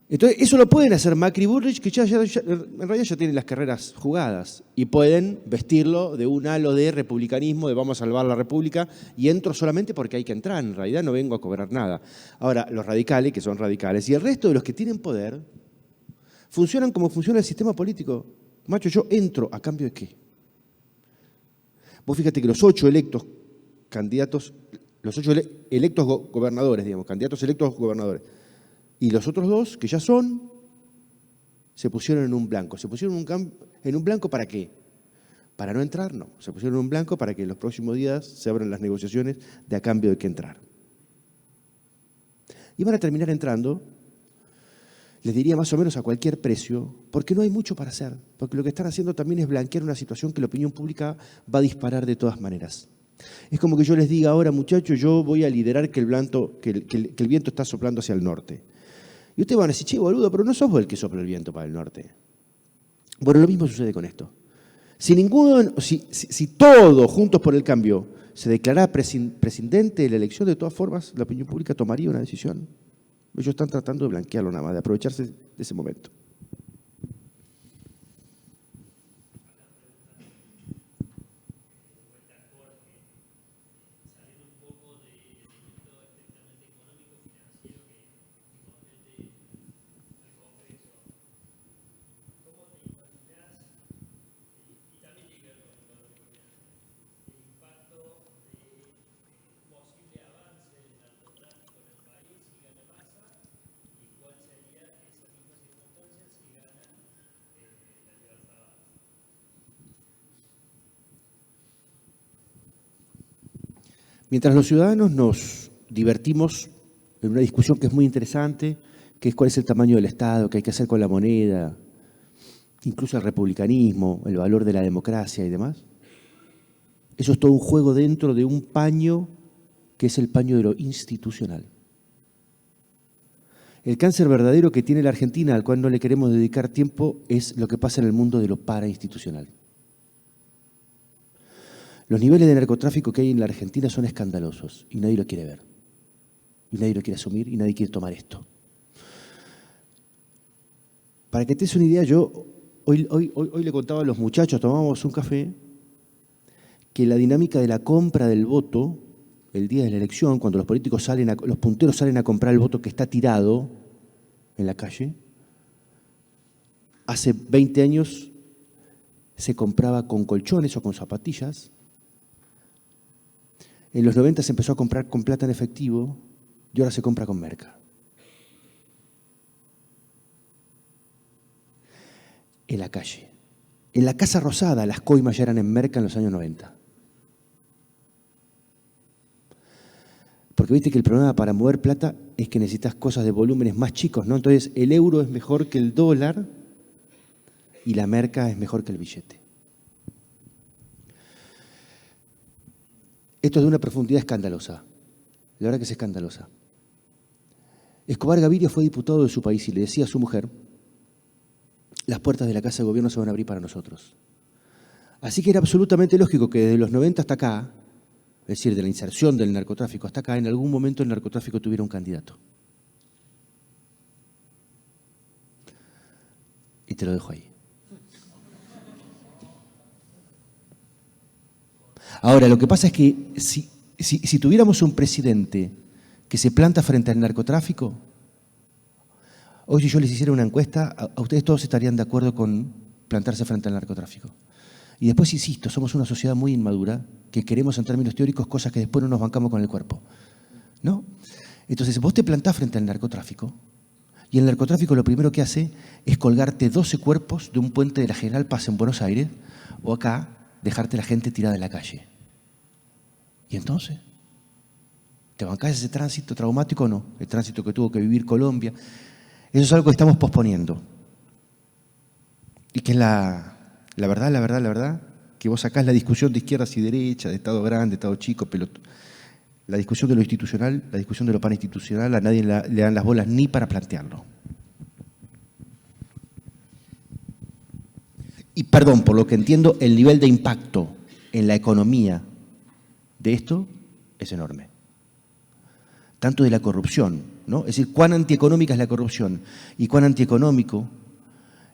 Entonces, eso lo pueden hacer Macri y Bullrich, que ya en realidad ya tienen las carreras jugadas y pueden vestirlo de un halo de republicanismo, de vamos a salvar la república, y entro solamente porque hay que entrar, en realidad no vengo a cobrar nada. Ahora, los radicales, que son radicales, y el resto de los que tienen poder, funcionan como funciona el sistema político. Macho, yo entro, ¿a cambio de qué? Vos fíjate que los 8 electos candidatos, los 8 electos gobernadores, digamos, candidatos electos gobernadores, y los otros 2, que ya son, se pusieron en un blanco. ¿Se pusieron en un blanco para qué? Para no entrar, no. Se pusieron en un blanco para que en los próximos días se abran las negociaciones de a cambio de qué entrar. Y van a terminar entrando, les diría más o menos a cualquier precio, porque no hay mucho para hacer. Porque lo que están haciendo también es blanquear una situación que la opinión pública va a disparar de todas maneras. Es como que yo les diga ahora, muchachos, yo voy a liderar que el viento está soplando hacia el norte. Y ustedes van a decir, che, boludo, pero no sos vos el que sopla el viento para el norte. Bueno, lo mismo sucede con esto. Si todos juntos por el cambio se declarara presidente de la elección, de todas formas, la opinión pública tomaría una decisión. Ellos están tratando de blanquearlo nada más, de aprovecharse de ese momento. Mientras los ciudadanos nos divertimos en una discusión que es muy interesante, que es cuál es el tamaño del Estado, qué hay que hacer con la moneda, incluso el republicanismo, el valor de la democracia y demás, eso es todo un juego dentro de un paño que es el paño de lo institucional. El cáncer verdadero que tiene la Argentina, al cual no le queremos dedicar tiempo, es lo que pasa en el mundo de lo parainstitucional. Los niveles de narcotráfico que hay en la Argentina son escandalosos y nadie lo quiere ver. Y nadie lo quiere asumir y nadie quiere tomar esto. Para que te des una idea, yo hoy le contaba a los muchachos, tomábamos un café, que la dinámica de la compra del voto, el día de la elección, cuando los políticos los punteros salen a comprar el voto que está tirado en la calle, hace 20 años se compraba con colchones o con zapatillas. En los 90 se empezó a comprar con plata en efectivo y ahora se compra con merca. En la calle. En la Casa Rosada las coimas ya eran en merca en los años 90. Porque viste que el problema para mover plata es que necesitas cosas de volúmenes más chicos, ¿no? Entonces el euro es mejor que el dólar y la merca es mejor que el billete. Esto es de una profundidad escandalosa. La verdad que es escandalosa. Escobar Gaviria fue diputado de su país y le decía a su mujer, las puertas de la Casa de Gobierno se van a abrir para nosotros. Así que era absolutamente lógico que desde los 90 hasta acá, es decir, de la inserción del narcotráfico hasta acá, en algún momento el narcotráfico tuviera un candidato. Y te lo dejo ahí. Ahora, lo que pasa es que si tuviéramos un presidente que se planta frente al narcotráfico, hoy si yo les hiciera una encuesta, a ustedes todos estarían de acuerdo con plantarse frente al narcotráfico. Y después, insisto, somos una sociedad muy inmadura que queremos en términos teóricos cosas que después no nos bancamos con el cuerpo, ¿no? Entonces, vos te plantás frente al narcotráfico y el narcotráfico lo primero que hace es colgarte 12 cuerpos de un puente de la General Paz en Buenos Aires o acá dejarte la gente tirada en la calle. ¿Y entonces? ¿Te bancás ese tránsito traumático o no? El tránsito que tuvo que vivir Colombia. Eso es algo que estamos posponiendo. Y que es la verdad, que vos sacás la discusión de izquierdas y derechas, de Estado grande, Estado chico, la discusión de lo institucional, la discusión de lo paninstitucional, a nadie le dan las bolas ni para plantearlo. Y perdón, por lo que entiendo, el nivel de impacto en la economía de esto es enorme. Tanto de la corrupción, ¿no? Es decir, cuán antieconómica es la corrupción y cuán antieconómico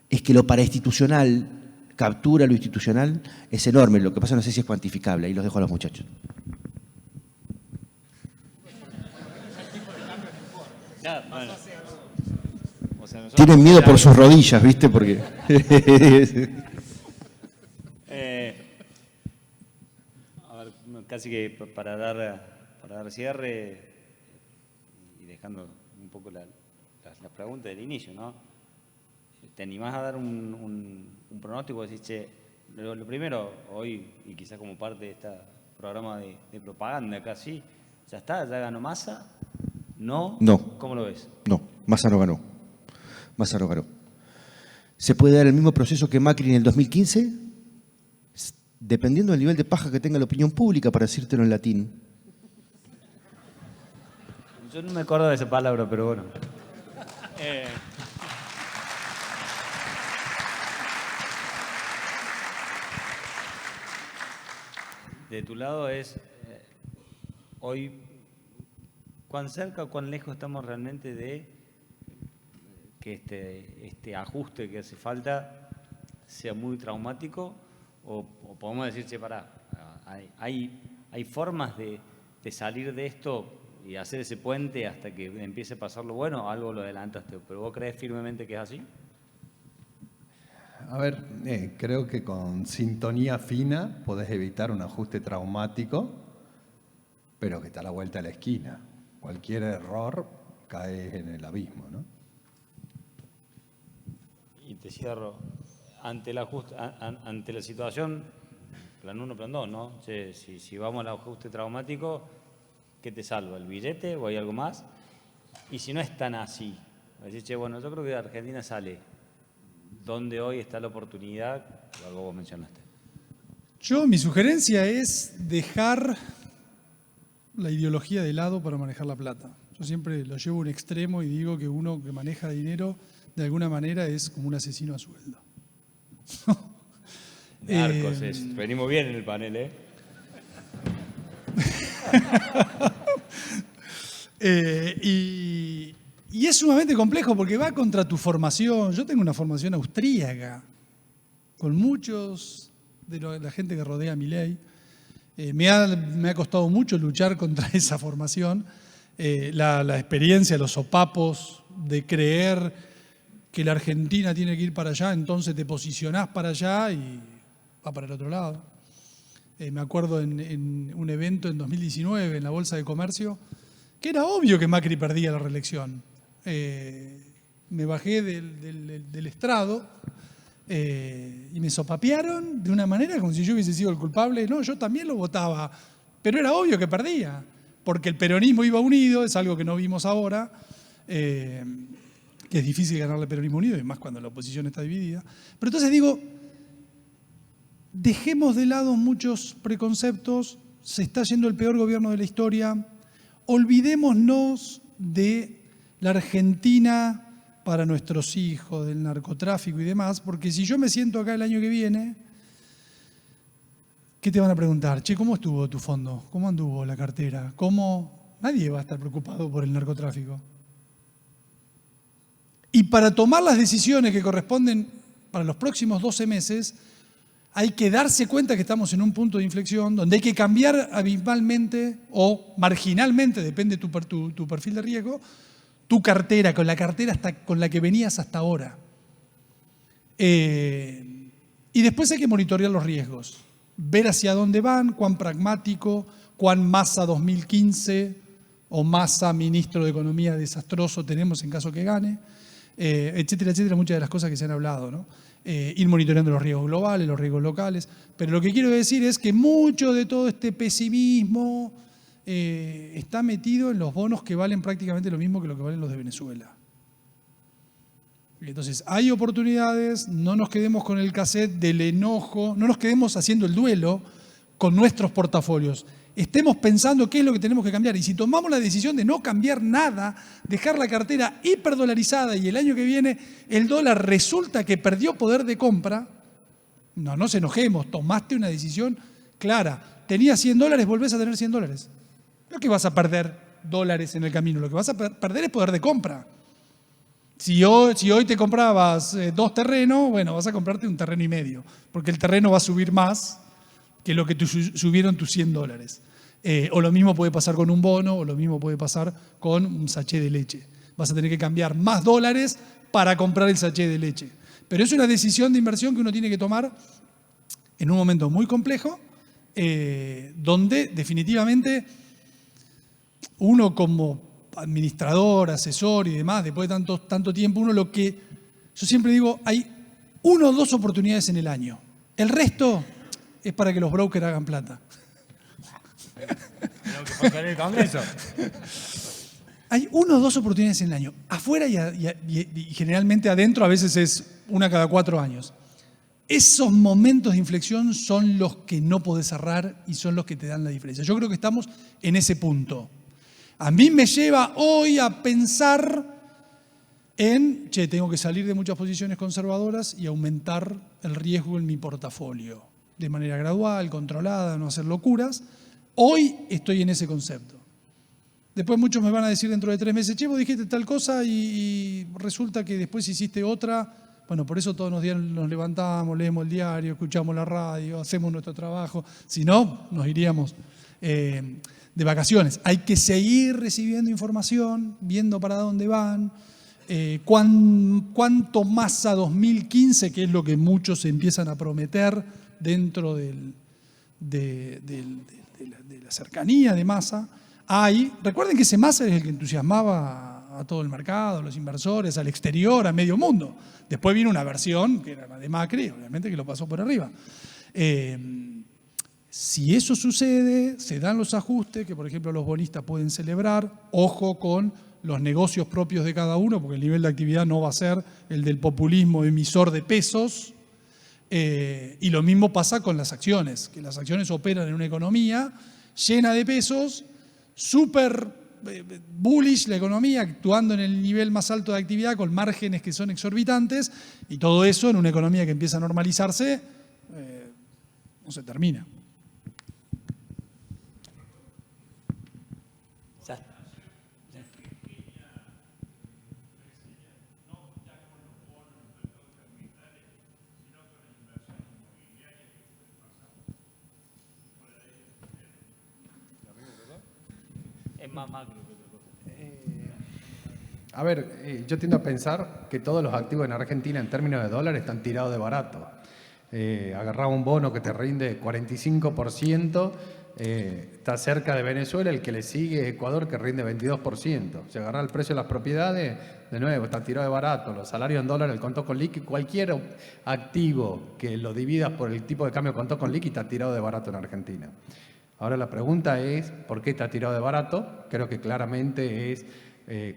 es que lo parainstitucional captura lo institucional, es enorme. Lo que pasa no sé si es cuantificable. Ahí los dejo a los muchachos. Tienen miedo por sus rodillas, ¿viste? Porque... A ver, casi que para dar cierre y dejando un poco las preguntas del inicio, ¿no? ¿Te animás a dar un pronóstico? Decís, che, lo primero, hoy, y quizás como parte de este programa de propaganda casi, ¿ya está? ¿Ya ganó Massa? ¿No? No. ¿Cómo lo ves? No, Massa no ganó. Massa no ganó. ¿Se puede dar el mismo proceso que Macri en el 2015? Dependiendo del nivel de paja que tenga la opinión pública, para decírtelo en latín. Yo no me acuerdo de esa palabra, pero bueno. De tu lado es, hoy, ¿cuán cerca o cuán lejos estamos realmente de que este ajuste que hace falta sea muy traumático? ¿O podemos decir, che, pará, hay formas de salir de esto y hacer ese puente hasta que empiece a pasar lo bueno? Algo lo adelantaste, pero ¿vos crees firmemente que es así? A ver, creo que con sintonía fina podés evitar un ajuste traumático, pero que está a la vuelta de la esquina. Cualquier error cae en el abismo, ¿no? Y te cierro. Ante la situación, plan 1, plan 2, ¿no? Che, si vamos al ajuste traumático, ¿qué te salva? ¿El billete o hay algo más? Y si no es tan así, decís, che, bueno, yo creo que Argentina sale. ¿Dónde hoy está la oportunidad? Algo vos mencionaste. Mi sugerencia es dejar la ideología de lado para manejar la plata. Yo siempre lo llevo a un extremo y digo que uno que maneja dinero de alguna manera es como un asesino a sueldo. Narcos venimos bien en el panel, ¿eh? Y es sumamente complejo porque va contra tu formación. Yo tengo una formación austríaca, con muchos de la gente que rodea a Milei. Me ha costado mucho luchar contra esa formación. La experiencia, los sopapos de creer que la Argentina tiene que ir para allá, entonces te posicionás para allá y va para el otro lado. Me acuerdo en un evento en 2019 en la Bolsa de Comercio, que era obvio que Macri perdía la reelección. Me bajé del estrado y me sopapearon de una manera como si yo hubiese sido el culpable. No, yo también lo votaba, pero era obvio que perdía, porque el peronismo iba unido, es algo que no vimos ahora, que es difícil ganarle al peronismo unido, y más cuando la oposición está dividida. Pero entonces digo, dejemos de lado muchos preconceptos, se está yendo el peor gobierno de la historia, olvidémonos de la Argentina para nuestros hijos, del narcotráfico y demás, porque si yo me siento acá el año que viene, ¿qué te van a preguntar? Che, ¿cómo estuvo tu fondo? ¿Cómo anduvo la cartera? ¿Cómo? Nadie va a estar preocupado por el narcotráfico. Y para tomar las decisiones que corresponden para los próximos 12 meses, hay que darse cuenta que estamos en un punto de inflexión donde hay que cambiar abismalmente o marginalmente, depende de tu perfil de riesgo, tu cartera, con la cartera con la que venías hasta ahora. Y Y después hay que monitorear los riesgos, ver hacia dónde van, cuán pragmático, cuán Massa 2015 o Massa ministro de Economía desastroso tenemos en caso que gane, etcétera, etcétera, muchas de las cosas que se han hablado, ¿no? Ir monitoreando los riesgos globales, los riesgos locales. Pero lo que quiero decir es que mucho de todo este pesimismo está metido en los bonos que valen prácticamente lo mismo que lo que valen los de Venezuela. Entonces, hay oportunidades, no nos quedemos con el cassette del enojo, no nos quedemos haciendo el duelo con nuestros portafolios. Estemos pensando qué es lo que tenemos que cambiar. Y si tomamos la decisión de no cambiar nada, dejar la cartera hiperdolarizada y el año que viene el dólar resulta que perdió poder de compra, no nos enojemos, tomaste una decisión clara. Tenías $100, volvés a tener $100. No es que vas a perder dólares en el camino, lo que vas a perder es poder de compra. Si hoy te comprabas 2 terrenos, bueno, vas a comprarte 1,5 terrenos, porque el terreno va a subir más que lo que subieron tus $100. O lo mismo puede pasar con un bono, o lo mismo puede pasar con un sachet de leche. Vas a tener que cambiar más dólares para comprar el sachet de leche. Pero es una decisión de inversión que uno tiene que tomar en un momento muy complejo, donde definitivamente uno como administrador, asesor y demás, después de tanto tiempo, yo siempre digo, hay 1 o 2 oportunidades en el año. El resto es para que los brokers hagan plata. Hay 1 o 2 oportunidades en el año. Afuera y generalmente adentro a veces es 1 cada 4 años. Esos momentos de inflexión son los que no podés cerrar y son los que te dan la diferencia. Yo creo que estamos en ese punto. A mí me lleva hoy a pensar en, tengo que salir de muchas posiciones conservadoras y aumentar el riesgo en mi portafolio. De manera gradual, controlada, no hacer locuras. Hoy estoy en ese concepto. Después muchos me van a decir dentro de 3 meses, vos dijiste tal cosa y resulta que después hiciste otra. Bueno, por eso todos los días nos levantamos, leemos el diario, escuchamos la radio, hacemos nuestro trabajo. Si no, nos iríamos de vacaciones. Hay que seguir recibiendo información, viendo para dónde van. ¿Cuánto Massa 2015, que es lo que muchos empiezan a prometer dentro de la cercanía de Massa, hay? Recuerden que ese Massa es el que entusiasmaba a todo el mercado, a los inversores, al exterior, a medio mundo. Después vino una versión, que era la de Macri, obviamente que lo pasó por arriba. Si eso sucede, se dan los ajustes que, por ejemplo, los bonistas pueden celebrar. Ojo con los negocios propios de cada uno, porque el nivel de actividad no va a ser el del populismo emisor de pesos. Y lo mismo pasa con las acciones, que las acciones operan en una economía llena de pesos, súper bullish la economía, actuando en el nivel más alto de actividad, con márgenes que son exorbitantes, y todo eso en una economía que empieza a normalizarse, no se termina. Es más macro que otra cosa. A ver, yo tiendo a pensar que todos los activos en Argentina en términos de dólares están tirados de barato. Agarraba un bono que te rinde 45%, está cerca de Venezuela, el que le sigue es Ecuador, que rinde 22%. Si agarra el precio de las propiedades, de nuevo, está tirado de barato. Los salarios en dólares, el contado con liqui, cualquier activo que lo dividas por el tipo de cambio contado con liqui está tirado de barato en Argentina. Ahora la pregunta es, ¿por qué está tirado de barato? Creo que claramente es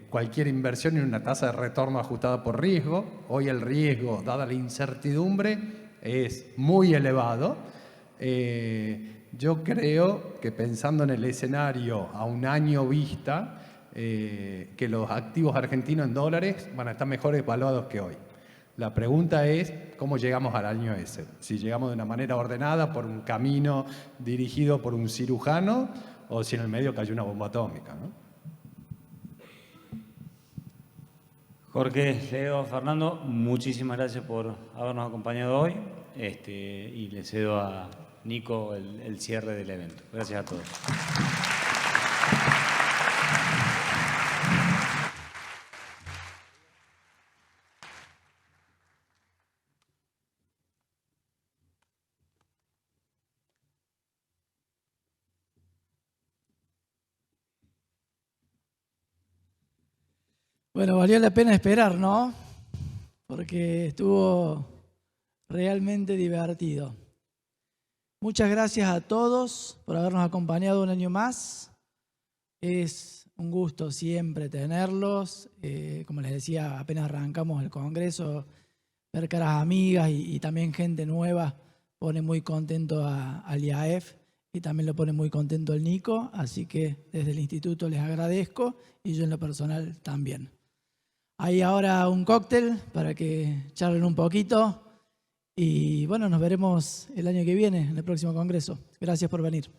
cualquier inversión en una tasa de retorno ajustada por riesgo. Hoy el riesgo, dada la incertidumbre, es muy elevado. Yo creo que pensando en el escenario a un año vista, que los activos argentinos en dólares van a estar mejores evaluados que hoy. La pregunta es, ¿cómo llegamos al año ese? Si llegamos de una manera ordenada, por un camino dirigido por un cirujano, o si en el medio cayó una bomba atómica, ¿no? Jorge, Leo, Fernando, muchísimas gracias por habernos acompañado hoy y le cedo a Nico el cierre del evento. Gracias a todos. Bueno, valió la pena esperar, ¿no? Porque estuvo realmente divertido. Muchas gracias a todos por habernos acompañado un año más. Es un gusto siempre tenerlos. Como les decía, apenas arrancamos el Congreso, ver caras amigas y también gente nueva pone muy contento al IAEF y también lo pone muy contento el Nico. Así que desde el instituto les agradezco y yo en lo personal también. Hay ahora un cóctel para que charlen un poquito. Y bueno, nos veremos el año que viene en el próximo Congreso. Gracias por venir.